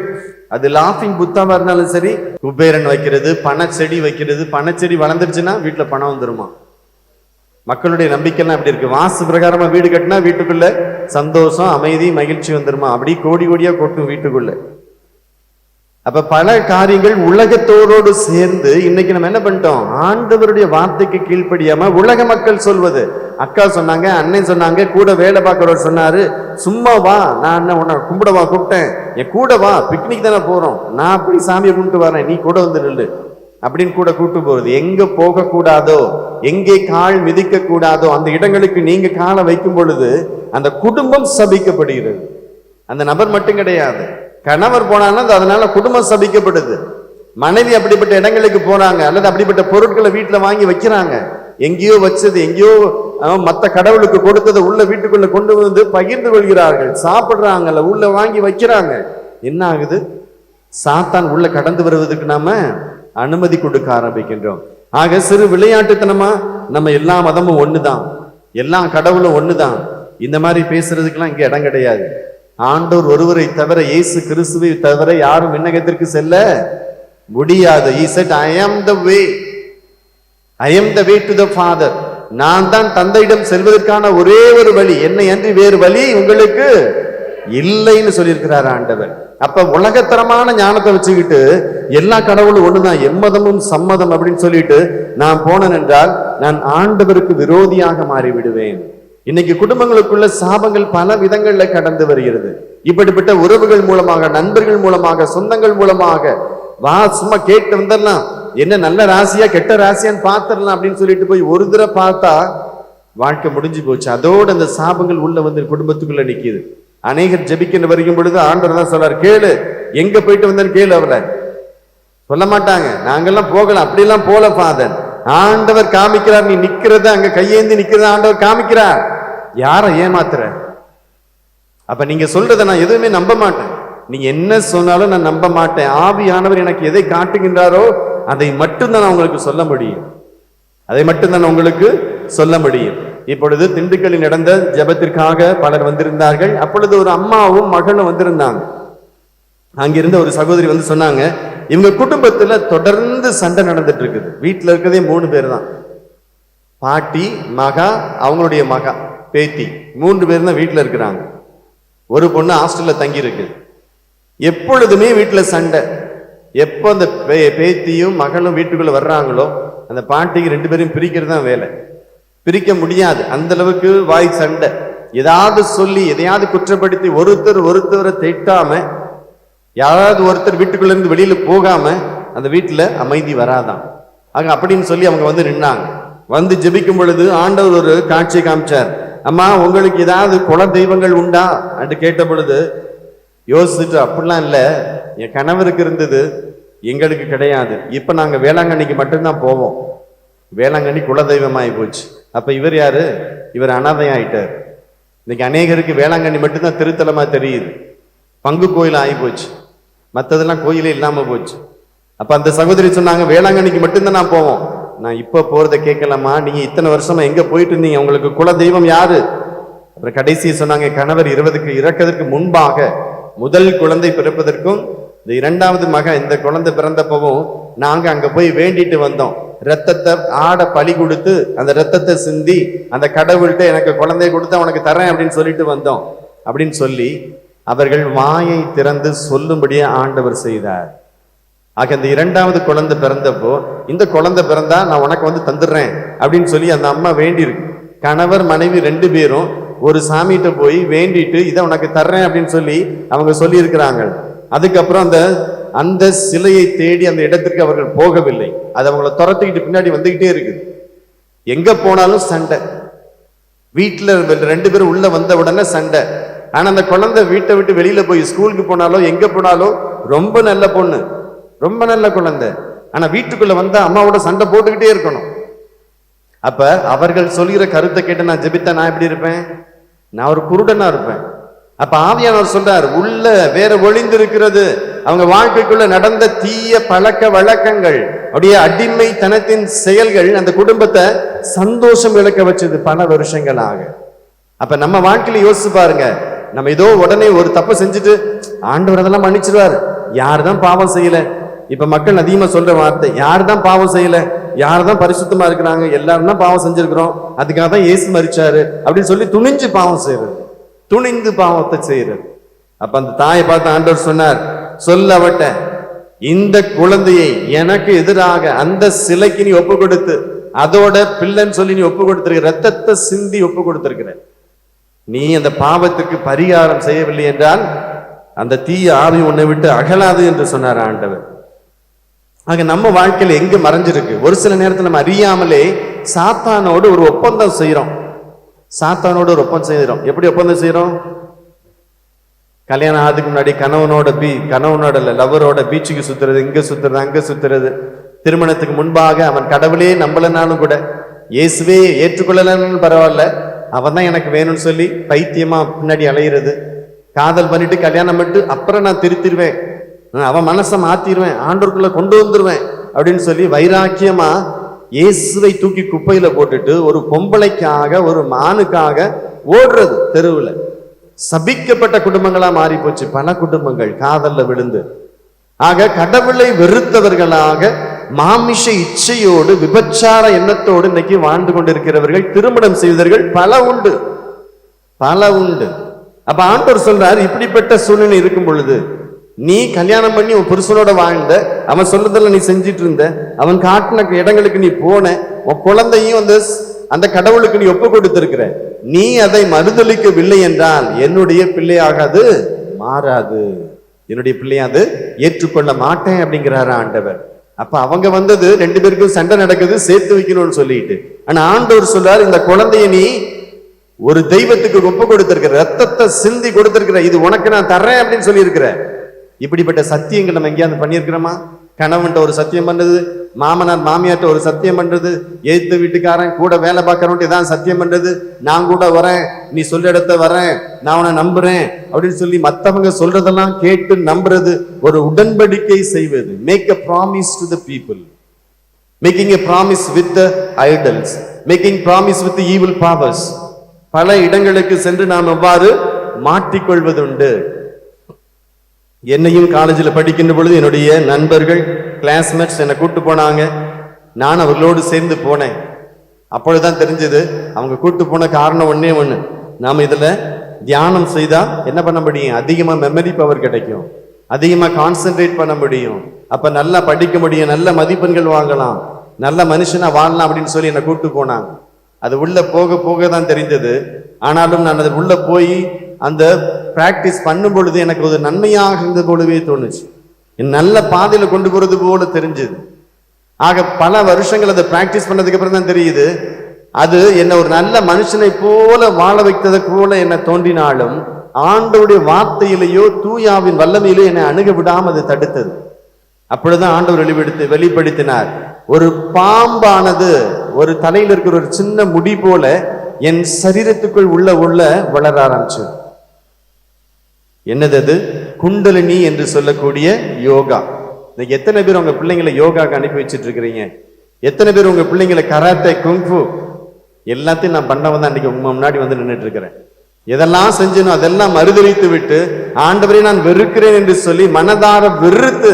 அது லாஃபிங் புத்தாவா இருந்தாலும் சரி, குபேரன் வைக்கிறது, பணச்செடி வைக்கிறது, பணச்செடி வளர்ந்துருச்சுன்னா வீட்டுல பணம் வந்துருமா. மக்களுடைய நம்பிக்கைலாம் அப்படி இருக்கு. வாசு பிரகாரமா வீடு கட்டினா வீட்டுக்குள்ள சந்தோஷம், அமைதி, மகிழ்ச்சி வந்துருமா. அப்படி கோடி கோடியா கொட்டும் வீட்டுக்குள்ள. அப்ப பல காரியங்கள் உலகத்தோரோடு சேர்ந்து இன்னைக்கு நம்ம என்ன பண்ணிட்டோம்? ஆண்டவருடைய வார்த்தைக்கு கீழ்ப்படியாம உலக மக்கள் சொல்வது, அக்கா சொன்னாங்க, அண்ணன் சொன்னாங்க, கூட வேலை பார்க்கிறவர் சொன்னாரு, சும்மா வா, நான் என்ன உன்னை கும்பிடவா கூப்பிட்டேன், என் கூட வா, பிக்னிக் தானே போறோம், நான் அப்படி சாமியை கும்பிட்டு வரேன், நீ கூட வந்து நில்லு அப்படின்னு கூட கூட்டு போறது. எங்க போக கூடாதோ, எங்கே கால் மிதிக்க கூடாதோ அந்த இடங்களுக்கு நீங்க காலை வைக்கும் பொழுது அந்த குடும்பம் சபிக்கப்படுகிறது, அந்த நபர் மட்டும் கிடையாது, கணவர் போனான்னா அதனால குடும்பம் சபிக்கப்படுது. மனைவி அப்படிப்பட்ட இடங்களுக்கு போறாங்க, அல்லது அப்படிப்பட்ட பொருட்களை வீட்டுல வாங்கி வைக்கிறாங்க, எங்கேயோ வச்சது எங்கேயோ மத்த கடவுளுக்கு கொடுத்ததை உள்ள வீட்டுக்குள்ள கொண்டு வந்து பகிர்ந்து கொள்கிறார்கள், சாப்பிடுறாங்கல்ல, உள்ள வாங்கி வைக்கிறாங்க. என்ன ஆகுது? சாத்தான் உள்ள கடந்து வருவதற்கு நாம அனுமதி கொடுக்க ஆரம்பிக்கின்றோம். ஆக சிறு விளையாட்டுத்தனமா நம்ம எல்லா மதமும் ஒண்ணுதான், எல்லா கடவுளும் ஒண்ணுதான், இந்த மாதிரி பேசுறதுக்கெல்லாம் இங்க இடம் கிடையாது. ஆண்டவர் ஒருவரை தவிர, இயேசு கிறிஸ்துவை தவிர யாரும் விண்ணகத்திற்கு செல்ல முடியாது. He said, I am the way. I am the way to the Father. நான் தான் தந்தையிடம் செல்வதற்கான ஒரே ஒரு வழி, என்னை அன்றி வேறு வழி உங்களுக்கு இல்லைன்னு சொல்லியிருக்கிறார் ஆண்டவர். அப்ப உலகத்தரமான ஞானத்தை வச்சுக்கிட்டு எல்லா கடவுளும் ஒண்ணுதான், எம்மதமும் சம்மதம் அப்படின்னு சொல்லிட்டு நான் போனேன் என்றால் நான் ஆண்டவருக்கு விரோதியாக மாறிவிடுவேன். இன்னைக்கு குடும்பங்களுக்குள்ள சாபங்கள் பல விதங்கள்ல கடந்து வருகிறது. இப்படிப்பட்ட உறவுகள் மூலமாக, நண்பர்கள் மூலமாக, சொந்தங்கள் மூலமாக, வா சும்மா கேட்டு வந்துடலாம், என்ன நல்ல ராசியா கெட்ட ராசியான்னு பார்த்துடலாம் அப்படின்னு சொல்லிட்டு போய் ஒரு தடவை பார்த்தா வாழ்க்கை முடிஞ்சு போச்சு. அதோடு அந்த சாபங்கள் உள்ள வந்து குடும்பத்துக்குள்ள நிக்குது. அநேகர் ஜெபிக்கின்ற வருகும் பொழுது ஆண்டவர் தான் சொல்றாரு, கேளு, எங்க போயிட்டு வந்தேன்னு கேளு. அவளை சொல்ல மாட்டாங்க, நாங்கெல்லாம் போகலாம், அப்படியெல்லாம் போல ஃபாதர். ஆண்டவர் காமிக்கிறார், நீ நிக்கிறத அங்க கையேந்தி நிக்கிறத ஆண்டவர் காமிக்கிறார். யாரை ஏமாத்துற? அப்ப நீங்க சொல்றத நான் எதுவுமே நம்ப மாட்டேன், நீங்க என்ன சொன்னாலும் நான் நம்ப மாட்டேன். ஆவியானவர் எனக்கு எதை காட்டுகின்றாரோ அதை மட்டும்தான் நான் உங்களுக்கு சொல்ல முடியும், அதை மட்டும்தான் உங்களுக்கு சொல்ல முடியும். இப்பொழுது திண்டுக்கல்லில் நடந்த ஜெபத்திற்காக பலர் வந்திருந்தார்கள். அப்பொழுது ஒரு அம்மாவும் மகளும் வந்திருந்தாங்க. அங்கிருந்த ஒரு சகோதரி வந்து சொன்னாங்க, இவங்க குடும்பத்துல தொடர்ந்து சண்டை நடந்துட்டு இருக்குது. வீட்டுல இருக்கிறதே 3 பேர் தான், பாட்டி, மகா, அவங்களுடைய மகா, பேத்தி, 3 பேர் தான் வீட்டுல இருக்கிறாங்க. ஒரு பொண்ணு ஹாஸ்டல்ல தங்கி இருக்கு. எப்பொழுதுமே வீட்டுல சண்டை. எப்போ அந்த பேத்தியும் மகளும் வீட்டுக்குள்ள வர்றாங்களோ அந்த பாட்டிக்கு 2 பேரையும் பிரிக்கிறது தான் வேலை. பிரிக்க முடியாது, அந்த அளவுக்கு வாய் சண்டை. ஏதாவது சொல்லி எதையாவது குற்றப்படுத்தி ஒருத்தரை திட்டாம, யாராவது ஒருத்தர் வீட்டுக்குள்ள இருந்து வெளியில போகாம அந்த வீட்டுல அமைதி வராதான். ஆக அப்படின்னு சொல்லி அவங்க வந்து நின்னாங்க. வந்து ஜெபிக்கும் பொழுது ஆண்டவர் ஒரு காட்சி காமிச்சார். அம்மா, உங்களுக்கு ஏதாவது குல தெய்வங்கள் உண்டா என்று கேட்ட பொழுது யோசிச்சுட்டு, அப்படிலாம் இல்லை, என் கணவருக்கு இருந்தது, எங்களுக்கு கிடையாது. இப்ப நாங்க வேளாங்கண்ணிக்கு மட்டும்தான் போவோம், வேளாங்கண்ணி குலதெய்வமாயி போச்சு. அப்ப இவர் யாரு? இவர் அனாதையாயிட்டார். இன்னைக்கு அநேகருக்கு வேளாங்கண்ணி மட்டும்தான் திருத்தலமா தெரியுது, பங்கு கோயில் ஆகி போச்சு, மற்றதெல்லாம் கோயிலே இல்லாம போச்சு. அப்ப அந்த சகோதரி சொன்னாங்க, வேளாங்கண்ணிக்கு மட்டும்தான் நான் போவோம். நான் இப்ப போறதை கேட்கலாமா? நீங்க இத்தனை வருஷமா எங்க போயிட்டு இருந்தீங்க, உங்களுக்கு குல தெய்வம் யாரு? அப்புறம் கடைசியை சொன்னாங்க, கணவர் இறக்கிறதுக்கு முன்பாக முதல் குழந்தை பிறப்பதற்கும் இந்த 2வது மகன் இந்த குழந்தை பிறந்தப்பவும் நாங்க அங்க போய் வேண்டிட்டு வந்தோம். ரத்தத்தை ஆட பலி கொடுத்து அந்த ரத்தத்தை சிந்தி அந்த கடவுள்கிட்ட எனக்கு குழந்தைய கொடுத்து உனக்கு தரேன் அப்படின்னு சொல்லிட்டு வந்தோம் அப்படின்னு சொல்லி அவர்கள் வாயை திறந்து சொல்லும்படியே ஆண்டவர் செய்தார். ஆக இந்த 2வது குழந்தை பிறந்தப்போ, இந்த குழந்தை பிறந்தா நான் உனக்கு வந்து தந்துடுறேன் அப்படின்னு சொல்லி அந்த அம்மா வேண்டியிருக்கு. கணவர் மனைவி 2 பேரும் ஒரு சாமிகிட்ட போய் வேண்டிட்டு இதை உனக்கு தர்றேன் அப்படின்னு சொல்லி அவங்க சொல்லி இருக்கிறாங்க. அதுக்கப்புறம் அந்த சிலையை தேடி அந்த இடத்திற்கு அவர்கள் போகவில்லை, அது அவங்கள துரத்திக்கிட்டு பின்னாடி வந்துகிட்டே இருக்குது. எங்க போனாலும் சண்டை, வீட்டுல 2 பேரும் உள்ள வந்த உடனே சண்டை. ஆனா அந்த குழந்தை வீட்டை விட்டு வெளியில போய் ஸ்கூலுக்கு போனாலோ எங்க போனாலும் ரொம்ப நல்ல பொண்ணு, ரொம்ப நல்ல குழந்தை. ஆனா வீட்டுக்குள்ள வந்தா அம்மாவோட சண்டை போட்டுக்கிட்டே இருக்கணும். அப்ப அவர்கள் சொல்கிற கருத்தை கேட்டு நான் ஜெபித்தா நான் எப்படி இருப்பேன்? நான் ஒரு குருடனா இருப்பேன். அப்ப ஆவியானவர் சொல்றார், உள்ள வேற ஒளிந்திருக்கிறது. அவங்க வாழ்க்கைக்குள்ள நடந்த தீய பழக்க வழக்கங்கள், அப்படியே அடிமைத்தனத்தின் செயல்கள் அந்த குடும்பத்தை சந்தோஷம் இழக்க வச்சது பல வருஷங்களாக. அப்ப நம்ம வாழ்க்கையில யோசிச்சு பாருங்க, நம்ம ஏதோ உடனே ஒரு தப்பு செஞ்சுட்டு ஆண்டவர் அதெல்லாம் மன்னிச்சிருவாரு, யாருதான் பாவம் செய்யல. இப்ப மக்கள் அதிகமா சொல்ற வார்த்தை, யாருதான் பாவம் செய்யல, யாருதான் பரிசுத்தமா இருக்கிறாங்க, எல்லாரும் தான் பாவம் செஞ்சிருக்கிறோம், அதுக்காக தான் இயேசு மரிச்சாரு அப்படின்னு சொல்லி துணிஞ்சு பாவம் செய்யறது, துணிந்து பாவத்தை செய்யறது. அப்ப அந்த தாயை பார்த்து ஆண்டவர் சொன்னார், சொல்ல அவட்ட இந்த குழந்தையை எனக்கு எதிராக அந்த சிலைக்கு நீ ஒப்பு கொடுத்து அதோட பிள்ளைன்னு சொல்லி நீ ஒப்பு கொடுத்திருக்க, ரத்தத்தை சிந்தி ஒப்பு கொடுத்திருக்கிற, நீ அந்த பாவத்துக்கு பரிகாரம் செய்யவில்லை என்றால் அந்த தீய ஆவி உன்னை விட்டு அகலாது என்று சொன்னார் ஆண்டவர். ஆக நம்ம வாழ்க்கையில எங்க மறைஞ்சிருக்கு? ஒரு சில நேரத்தில் நம்ம அறியாமலே சாத்தானோடு ஒரு ஒப்பந்தம் செய்யறோம். சாத்தானோடு ஒரு ஒப்பந்தம் செய்யறோம். எப்படி ஒப்பந்தம் செய்யறோம்? கல்யாணம் ஆகுதுக்கு முன்னாடி கணவனோட லவரோட பீச்சுக்கு சுத்துறது, இங்க சுத்துறது, அங்க சுத்துறது. திருமணத்துக்கு முன்பாக அவன் கடவுளே நம்பலனாலும் கூட, இயேசுவே ஏற்றுக்கொள்ளலன்னு பரவாயில்ல, அவன் தான் எனக்கு வேணும்னு சொல்லி பைத்தியமா பின்னாடி அலையிறது. காதல் பண்ணிட்டு கல்யாணம் பண்ணிட்டு அப்புறம் நான் திருத்திடுவேன், அவன் மனசை மாத்திடுவேன், ஆண்டவருக்குள்ள கொண்டு வந்துருவேன் அப்படின்னு சொல்லி வைராக்கியமா இயேசுவை தூக்கி குப்பையில போட்டுட்டு ஒரு பொம்பளைக்காக ஒரு மானுக்காக ஓடுறது தெருவுல. சபிக்கப்பட்ட குடும்பங்களா மாறி போச்சு பல குடும்பங்கள் காதல்ல விழுந்து. ஆக கடவுளை வெறுத்தவர்களாக மாமிஷ இச்சையோடு விபச்சார எண்ணத்தோடு இன்னைக்கு வாழ்ந்து கொண்டிருக்கிறவர்கள், திருமணம் செய்தவர்கள் பல உண்டு. அப்ப ஆண்டவர் சொல்றார், இப்படிப்பட்ட சூழ்நிலை இருக்கும் பொழுது நீ கல்யாணம் பண்ணி உன் புருஷனோட வாழ்ந்த, அவன் சொல்றதெல்லாம் நீ செஞ்சிட்டு இருந்த, அவன் காட்டின இடங்களுக்கு நீ போன, உன் குழந்தையும் அந்த கடவுளுக்கு நீ ஒப்பு கொடுத்திருக்கிற, நீ அதை மறுதளிக்கவில்லை என்றால் என்னுடைய பிள்ளையாகாது, மாறாது, என்னுடைய பிள்ளையாது ஏற்றுக்கொள்ள மாட்டேன் அப்படிங்கிறாரு ஆண்டவர். அப்ப அவங்க வந்தது ரெண்டு பேருக்கும் சண்டை நடக்குது, சேர்த்து வைக்கணும்னு சொல்லிட்டு. ஆனா ஆண்டவர் சொல்றாரு, இந்த குழந்தைய நீ ஒரு தெய்வத்துக்கு ஒப்பு கொடுத்திருக்கிற, ரத்தத்தை சிந்தி கொடுத்திருக்கிற, இது உனக்கு நான் தர்றேன் அப்படின்னு சொல்லி இருக்கிற. இப்படிப்பட்ட சத்தியங்கள் நம்ம எங்கேயாவது பண்ணியிருக்கிறோமா? கணவன்ட்ட ஒரு சத்தியம் பண்றது, மாமனார் மாமியார்ட்ட ஒரு சத்தியம் பண்றது, எதிர்த்து வீட்டுக்காரன் கூட வேலை பார்க்கறவன்ட்டு ஏதாவது சத்தியம் பண்றது, நான் கூட வரேன், நீ சொல்ற இடத்த வரேன், நான் உன்னை நம்புறேன் அப்படின்னு சொல்லி மற்றவங்க சொல்றதெல்லாம் கேட்டு நம்புறது, ஒரு உடன்படிக்கை செய்வது. Make a promise to the people, making a promise with the idols, making promise with the evil powers. பல இடங்களுக்கு சென்று நாம் எவ்வாறு மாட்டிக்கொள்வதுண்டு. என்னையும் காலேஜில் படிக்கின்ற பொழுது என்னுடைய நண்பர்கள், கிளாஸ்மேட்ஸ் என்னை கூட்டு போனாங்க. நான் அவர்களோடு சேர்ந்து போனேன். அப்பொழுதுதான் தெரிஞ்சது, அவங்க கூட்டு போன காரணம் ஒண்ணே ஒண்ணு, நாம இதுல தியானம் செய்தா என்ன பண்ண முடியும், அதிகமா மெமரி பவர் கிடைக்கும், அதிகமா கான்சென்ட்ரேட் பண்ண முடியும், அப்ப நல்லா படிக்க முடியும், நல்ல மதிப்பெண்கள் வாங்கலாம், நல்ல மனுஷனா வாழலாம் அப்படின்னு சொல்லி என்னை கூட்டு போனாங்க. அது உள்ள போக போக தான் தெரிந்தது. ஆனாலும் நான் அது உள்ள போய் அந்த பிராக்டிஸ் பண்ணும் பொழுது எனக்கு ஒரு நன்மையாக இருந்த போலவே தோணுச்சு, நல்ல பாதையில கொண்டு போறது போல தெரிஞ்சது. ஆக பல வருஷங்கள் அதை பிராக்டிஸ் பண்ணதுக்கு அப்புறம் தான் தெரியுது, அது என்ன ஒரு நல்ல மனுஷனை போல வாழ வைத்ததை போல என்ன தோன்றினாலும் ஆண்டவருடைய வார்த்தையிலேயோ தூயாவின் வல்லமையிலோ என்னை அணுக விடாம அதை தடுத்தது. அப்பொழுதுதான் ஆண்டவர் வெளிப்படுத்தினார், ஒரு பாம்பானது ஒரு தலையில் இருக்கிற ஒரு சின்ன முடி போல என் சரீரத்துக்குள் உள்ள வளர ஆரம்பிச்சு. என்னது அது? குண்டலினி என்று சொல்லக்கூடிய யோகா. இன்னைக்கு எத்தனை பேர் உங்க பிள்ளைங்களை யோகாக்கு அனுப்பி வச்சுட்டு இருக்கிறீங்க? எத்தனை பேர் உங்க பிள்ளைங்களை கராத்தே, குங்ஃபு எல்லாத்தையும் நான் பண்ணவன் தான் இன்னைக்கு உங்க முன்னாடி வந்து நின்றுட்டு இருக்கிறேன். எதெல்லாம் செஞ்சனும் அதெல்லாம் மறுதலித்து விட்டு ஆண்டவரை நான் வெறுக்கிறேன் என்று சொல்லி மனதார வெறுத்து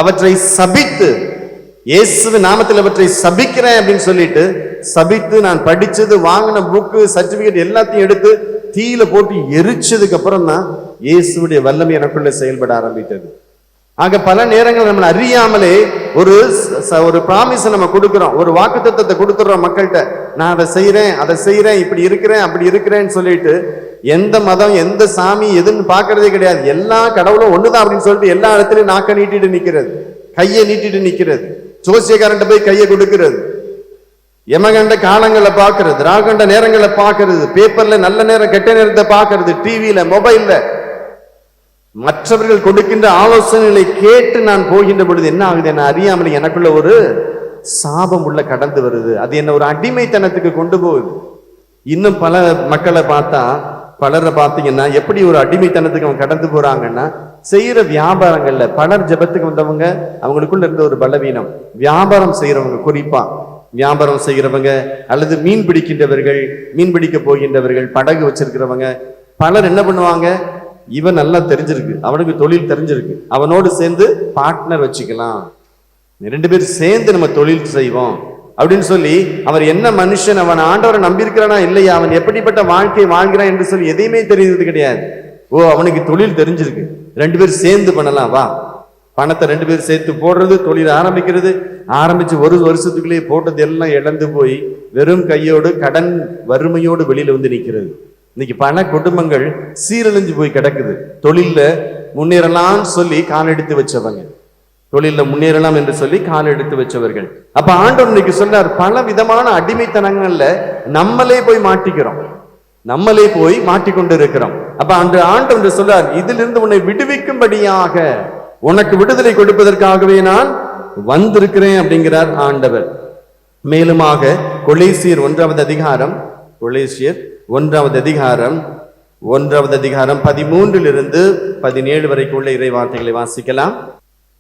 அவற்றை சபித்து, இயேசுவின் நாமத்தில் அவற்றை சபிக்கிறேன் அப்படின்னு சொல்லிட்டு சபித்து, நான் படிச்சது, வாங்கின புக்கு, சர்டிபிகேட் எல்லாத்தையும் எடுத்து தீயில போட்டு எரிச்சதுக்கு அப்புறம் தான் இயேசுடைய வல்லமை எனக்குள்ள செயல்பட ஆரம்பித்தது. ஆக பல நேரங்கள் நம்ம அறியாமலே ஒரு ப்ராமிஸ் நம்ம கொடுக்கிறோம், ஒரு வாக்குத்தத்தத்தை கொடுத்துடுறோம் மக்கள்கிட்ட, நான் அதை செய்யறேன், இப்படி இருக்கிறேன், அப்படி இருக்கிறேன்னு சொல்லிட்டு எந்த மதம் எந்த சாமி எதுன்னு பாக்குறதே கிடையாது. எல்லா கடவுளும் ஒண்ணுதான் அப்படின்னு சொல்லிட்டு எல்லா இடத்துலயும் நாக்க நீட்டிட்டு நிக்கிறது, கையை நீட்டிட்டு நிக்கிறது, ஜோசியக்காரன்ட்ட போய் கையை கொடுக்கிறது, யமகண்ட காலங்களை பாக்குறது, ராகண்ட நேரங்களை பாக்குறது, பேப்பர்ல நல்ல நேரம் கெட்ட நேரத்தை பாக்குறது, டிவியில மொபைல்ல மற்றவர்கள் கொடுக்கின்ற ஆலோசனைகளை கேட்டு நான் போகின்ற பொழுது என்ன ஆகுது, என்ன அறியாமல் எனக்குள்ள ஒரு சாபம் உள்ள கடந்து வருது. அது என்ன ஒரு அடிமைத்தனத்துக்கு கொண்டு போகுது. இன்னும் பல மக்களை பார்த்தா, பலரை பார்த்தீங்கன்னா எப்படி ஒரு அடிமைத்தனத்துக்கு அவங்க கடந்து போறாங்கன்னா, செய்யற வியாபாரங்கள்ல பலர் ஜெபத்துக்கு வந்தவங்க அவங்களுக்குள்ள இருந்த ஒரு பலவீனம், வியாபாரம் செய்யறவங்க, குறிப்பா வியாபாரம் செய்கிறவங்க அல்லது மீன் பிடிக்கின்றவர்கள், மீன் பிடிக்க போகின்றவர்கள், படகு வச்சிருக்கிறவங்க, பலர் என்ன பண்ணுவாங்க, இவன் நல்லா தெரிஞ்சிருக்கு, அவனுக்கு தொழில் தெரிஞ்சிருக்கு, அவனோடு சேர்ந்து பார்ட்னர் வச்சுக்கலாம், ரெண்டு பேரும் சேர்ந்து நம்ம தொழில் செய்வோம் அப்படின்னு சொல்லி, அவர் என்ன மனுஷன், அவன் ஆண்டவரை நம்பியிருக்கிறானா இல்லையா, அவன் எப்படிப்பட்ட வாழ்க்கை வாழ்கிறான் என்று சொல்லி எதையுமே தெரியுது கிடையாது. ஓ, அவனுக்கு தொழில் தெரிஞ்சிருக்கு, ரெண்டு பேரும் சேர்ந்து பண்ணலாம், வா, பணத்தை ரெண்டு பேரும் சேர்த்து போடுறது, தொழில் ஆரம்பிச்சு ஒரு வருஷத்துக்குள்ளேயே போட்டது எல்லாம் இழந்து போய் வெறும் கையோடு கடன் வறுமையோடு வெளியில வந்து நிற்கிறது. இன்னைக்கு பல குடும்பங்கள் சீரழிஞ்சு போய் கிடக்குது. தொழில்ல முன்னேறலாம்னு சொல்லி கால் எடுத்து வச்சவங்க, தொழில முன்னேறலாம் என்று சொல்லி கால் எடுத்து வச்சவர்கள். அப்ப ஆண்டவர் இன்னைக்கு சொன்னார், பல விதமான அடிமைத்தனங்கள்ல நம்மளே போய் மாட்டிக்கிறோம். நம்மளே போய் மாட்டிக்கொண்டு இருக்கிறோம். அப்ப அன்று ஆண்டவர் சொல்றார், இதிலிருந்து உன்னை விடுவிக்கும்படியாக, உனக்கு விடுதலை கொடுப்பதற்காகவே நான் வந்திருக்கிறேன் அப்படிங்கிறார் ஆண்டவர். மேலுமாக கொலேசியர் 1வது அதிகாரம், கொலேசியர் 1வது அதிகாரம் 13 17 வரைக்கும் உள்ள இறை வார்த்தைகளை வாசிக்கலாம்.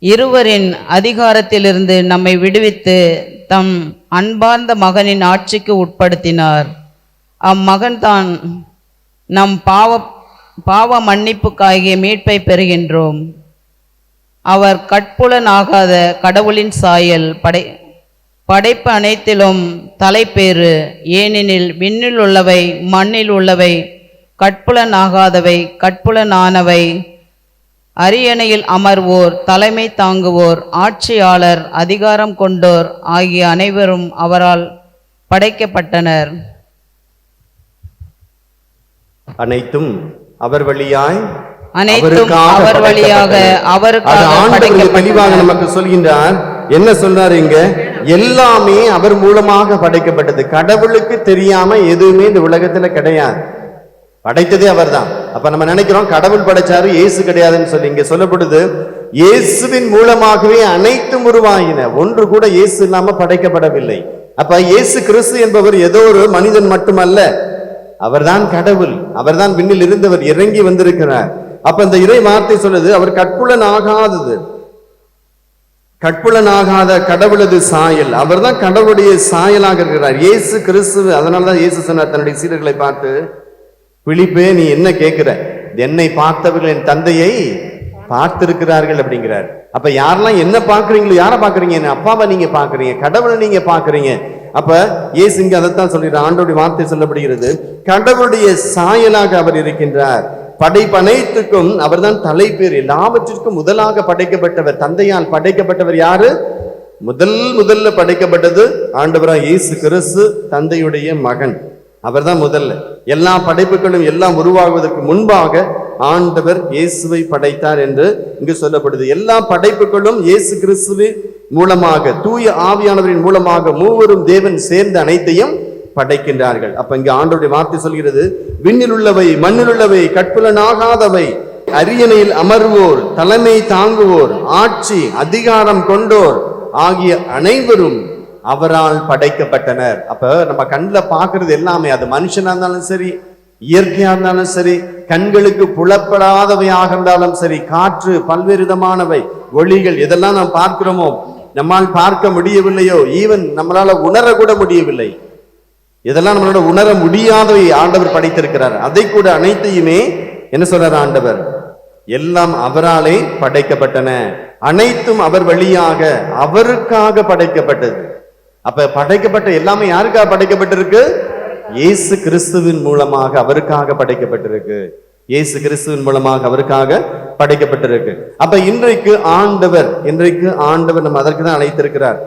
இருவரின் அதிகாரத்திலிருந்து நம்மை விடுவித்து தம் அன்பார்ந்த மகனின் ஆட்சிக்கு உட்படுத்தினார். அம்மகன் தான் நம் பாவ மன்னிப்புக்காகிய மீட்பை பெறுகின்றோம். அவர் கட்புலனாகாத கடவுளின் சாயல், படைப்பு அனைத்திலும் தலைப்பேறு. ஏனெனில் விண்ணில் உள்ளவை மண்ணில் உள்ளவை, கட்புலனாகாதவை கட்புலனானவை, அரியணையில் அமர்வோர், தலைமை தாங்குவோர், ஆட்சியாளர், அதிகாரம் கொண்டோர் ஆகிய அனைவரும் அவரால் படைக்கப்பட்டனர். அனைத்தும் அவர் வழியாய் அவருக்காக தெளிவாக நமக்கு சொல்கின்றார். என்ன சொல்றாரு இங்க? எல்லாமே அவர் மூலமாக படைக்கப்பட்டது. கடவுளுக்கு தெரியாம எதுவுமே இந்த உலகத்துல கிடையாது. படைத்ததே அவர்தான். அப்ப நம்ம நினைக்கிறோம் கடவுள் படைச்சாரு, இயேசு கிடையாதுன்னு சொல்லி. இங்க சொல்லப்படுது, இயேசுவின் மூலமாகவே அனைத்தும் உருவாகின, ஒன்று கூட இயேசு இல்லாம படைக்கப்படவில்லை. அப்ப இயேசு கிறிஸ்து என்பவர் ஏதோ ஒரு மனிதன் மட்டுமல்ல, அவர்தான் கடவுள். அவர்தான் விண்ணில் இருந்தவர், இறங்கி வந்திருக்கிறார். அப்ப இந்த இறை வார்த்தை சொல்லுது, அவர் கட்புலனாகாதது, கட்புலனாகாத கடவுளது சாயல். அவர் தான் கடவுளுடைய சாயலாக இருக்கிறார், இயேசு கிறிஸ்து. அதனாலதான் இயேசு சொன்னார் தன்னுடைய சீடர்களை பார்த்து, பிலிப்பே நீ என்ன கேட்கிற? என்னை பார்த்தவர்கள் என் தந்தையை பார்த்திருக்கிறார்கள் அப்படிங்கிறார். அப்ப யாரெல்லாம் என்ன பாக்குறீங்களோ, யாரை பாக்குறீங்க? என்ன அப்பாவை நீங்க பாக்குறீங்க, கடவுளை நீங்க பாக்குறீங்க. அப்ப இயேசு இங்க அதைத்தான் சொல்லிடுறார். ஆண்டவருடைய வார்த்தை சொல்லப்படுகிறது, கடவுளுடைய சாயலாக அவர் இருக்கின்றார். படைப்பு அனைத்துக்கும் அவர்தான் தலைப்பேர். எல்லாவற்றிற்கும் முதலாக படைக்கப்பட்டவர், தந்தையால் படைக்கப்பட்டவர் யாரு? முதல்ல படைக்கப்பட்டது ஆண்டவராய் இயேசு கிறிஸ்து, தந்தையுடைய மகன். அவர்தான் முதல்ல. எல்லா படைப்புகளும் எல்லாம் உருவாகுவதற்கு முன்பாக ஆண்டவர் இயேசுவை படைத்தார் என்று இங்கு சொல்லப்படுது. எல்லா படைப்புகளும் இயேசு கிறிஸ்துவின் மூலமாக, தூய ஆவியானவரின் மூலமாக மூவரும் தேவன் சேர்ந்து அனைத்தையும் படைக்கின்றார்கள். அப்ப இங்க ஆண்டவருடைய வார்த்தை சொல்கிறது, விண்ணில் உள்ளவை மண்ணில் உள்ளவை, கட்புலனாகாதவை, அரியணையில் அமர்வோர், தலைமை தாங்குவோர், ஆட்சி அதிகாரம் கொண்டோர் ஆகிய அனைவரும் அவரால் படைக்கப்பட்டனர். அப்ப நம்ம கண்ணில் பார்க்கறது எல்லாமே, அது மனுஷனா இருந்தாலும் சரி, இயற்கையா இருந்தாலும் சரி, கண்களுக்கு புலப்படாதவையாக இருந்தாலும் சரி, காற்று, பல்வேறு விதமானவை, ஒளிகள், இதெல்லாம் நாம் பார்க்கிறோமோ, நம்மால் பார்க்க முடியவில்லையோ, ஈவன் நம்மளால உணர கூட முடியவில்லை, இதெல்லாம் நம்மளோட உணர முடியாதவை ஆண்டவர் படைத்திருக்கிறார். அதை கூட அனைத்தையுமே என்ன சொல்றார் ஆண்டவர்? எல்லாம் அவராலே படைக்கப்பட்டன, அனைத்தும் அவர் வழியாக, அவருக்காக படைக்கப்பட்டது. அப்ப படைக்கப்பட்ட எல்லாமே யாருக்காக படைக்கப்பட்டிருக்கு? இயேசு கிறிஸ்துவின் மூலமாக அவருக்காக படைக்கப்பட்டிருக்கு. இயேசு கிறிஸ்துவின் மூலமாக அவருக்காக படைக்கப்பட்டிருக்கு. அப்ப இன்றைக்கு ஆண்டவர் நம்ம அதற்கு தான் அழைத்திருக்கிறார்.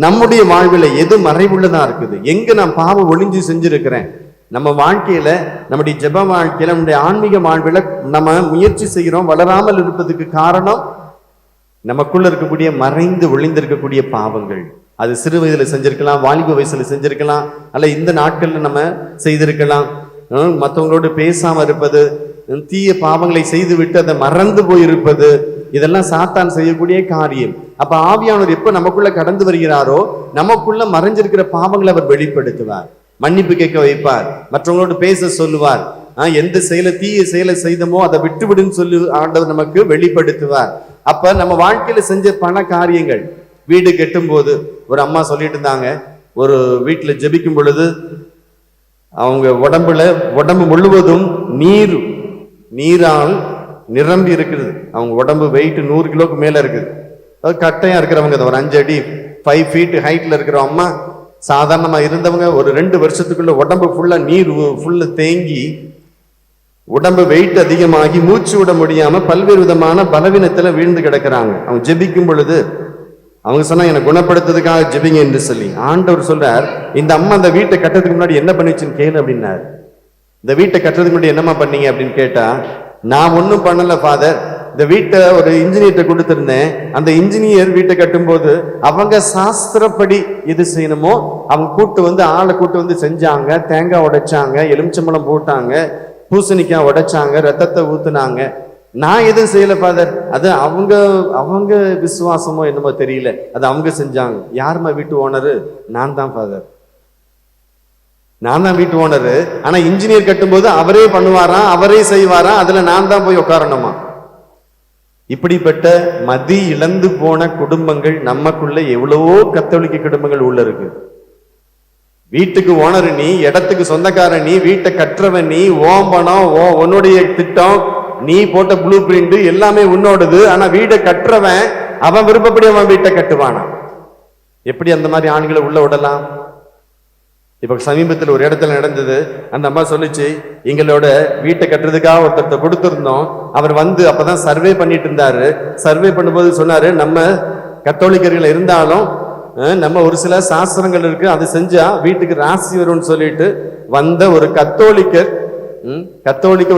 நம்முடைய வாழ்வில் எது மறைவுள்ளதா இருக்குது, எங்க நான் பாவம் ஒளிஞ்சு செஞ்சிருக்கிறேன், நம்ம வாழ்க்கையில, நம்முடைய ஜெப வாழ்க்கையில, நம்முடைய ஆன்மீக வாழ்வில் நம்ம முயற்சி செய்கிறோம், வளராமல் இருப்பதுக்கு காரணம் நமக்குள்ள இருக்கக்கூடிய மறைந்து ஒளிந்திருக்கக்கூடிய பாவங்கள். அது சிறு வயதுல செஞ்சிருக்கலாம், வாலிப வயசுல செஞ்சிருக்கலாம், அல்ல இந்த நாட்கள்ல நம்ம செய்திருக்கலாம். மற்றவங்களோடு பேசாம இருப்பது, தீய பாவங்களை செய்து விட்டு அதை மறந்து போயிருப்பது, இதெல்லாம் சாத்தான் செய்யக்கூடிய காரியம். அப்ப ஆவியானவர் எப்ப நமக்குள்ள கடந்து வருகிறாரோ, நமக்குள்ள மறைஞ்சிருக்கிற பாவங்களை அவர் வெளிப்படுத்துவார், மன்னிப்பு கேட்க வைப்பார், மற்றவங்களோடு பேச சொல்லுவார். எந்த செயலை, தீய செயலை செய்தமோ அதை விட்டுவிடுன்னு சொல்லி ஆண்டவர் நமக்கு வெளிப்படுத்துவார். அப்ப நம்ம வாழ்க்கையில செஞ்ச பல காரியங்கள், வீடு கெட்டும் போது ஒரு அம்மா சொல்லிட்டு இருந்தாங்க, ஒரு வீட்டுல ஜெபிக்கும் பொழுது அவங்க உடம்பு முழுவதும் நீரால் நிரம்பி இருக்குது. அவங்க உடம்பு வெயிட் 100 கிலோக்கு மேல இருக்குது. கட்டையா இருக்கிறவங்க, ஒரு 5 அடி 5 ஃபீட் ஹைட்ல இருக்கிற அம்மா, சாதாரணமா இருந்தவங்க ஒரு 2 வருஷத்துக்குள்ள உடம்பு ஃபுல்லா நீர் ஃபுல்லா தேங்கி, உடம்பு வெயிட் அதிகமாகி மூச்சு விட முடியாம பல்வேறு விதமான பலவீனத்துல வீழ்ந்து கிடக்கிறாங்க. அவங்க ஜெபிக்கும் பொழுது அவங்க சொன்னா, எனக்கு குணப்படுத்துறதுக்காக ஜெபிங்க என்று சொல்லி. ஆண்டவர் சொல்றார், இந்த அம்மா அந்த வீட்டை கட்டுறதுக்கு முன்னாடி என்ன பண்ணிச்சுன்னு கேளு அப்படின்னாரு. இந்த வீட்டை கட்டுறதுக்கு முன்னாடி என்னம்மா பண்ணீங்க அப்படின்னு கேட்டா, நான் ஒன்றும் பண்ணல ஃபாதர், இந்த வீட்டை ஒரு இன்ஜினியர்கிட்ட கொடுத்திருந்தேன். அந்த இன்ஜினியர் வீட்டை கட்டும்போது அவங்க சாஸ்திரப்படி எது செய்யணுமோ அவங்க ஆளை கூட்டு வந்து செஞ்சாங்க. தேங்காய் உடைச்சாங்க, எலுமிச்சம்பழம் போட்டாங்க, பூசணிக்காய் உடைச்சாங்க, ரத்தத்தை ஊத்துனாங்க. நான் எதுவும் செய்யல ஃபாதர். அது அவங்க விசுவாசமோ என்னமோ தெரியல, அது அவங்க செஞ்சாங்க. யாருமா வீட்டு ஓனரு? நான் தான் ஃபாதர், நான் தான் வீட்டு ஓனரு. ஆனா இன்ஜினியர் கட்டும்போது அவரே பண்ணுவாராம், அவரே செய்வாராம், அதுல நான் தான் போய் உட்காரணுமா? இப்படிப்பட்ட மதி இழந்து போன குடும்பங்கள் நமக்குள்ள எவ்வளவோ கத்தோலிக்க குடும்பங்கள் உள்ள இருக்கு. வீட்டுக்கு ஓனர் நீ, இடத்துக்கு சொந்தக்காரன் நீ, வீட்டை கற்றவன் நீ, ஓம்பனம் உன்னுடைய திட்டம், நீ போட்ட ப்ளூ பிரிண்ட் எல்லாமே உன்னோடது. ஆனா வீடை கற்றவன் அவன் விருப்பப்படி அவன் வீட்டை கட்டுவானா? எப்படி அந்த மாதிரி ஆண்களை உள்ள விடலாம்? இப்ப சமீபத்தில் ஒரு இடத்துல நடந்தது. அந்த அம்மா சொல்லிச்சு, எங்களோட வீட்டை கட்டுறதுக்காக ஒருத்தர் கொடுத்திருந்தோம். அவர் அப்பதான் சர்வே பண்ணிட்டு இருந்தாரு. சர்வே பண்ணும்போது சொன்னாரு, நம்ம கத்தோலிக்கர்கள் இருந்தாலும் நம்ம ஒரு சில சாஸ்திரங்கள் இருக்கு, அது செஞ்சா வீட்டுக்கு ராசி வரும்னு சொல்லிட்டு வந்த ஒரு கத்தோலிக்க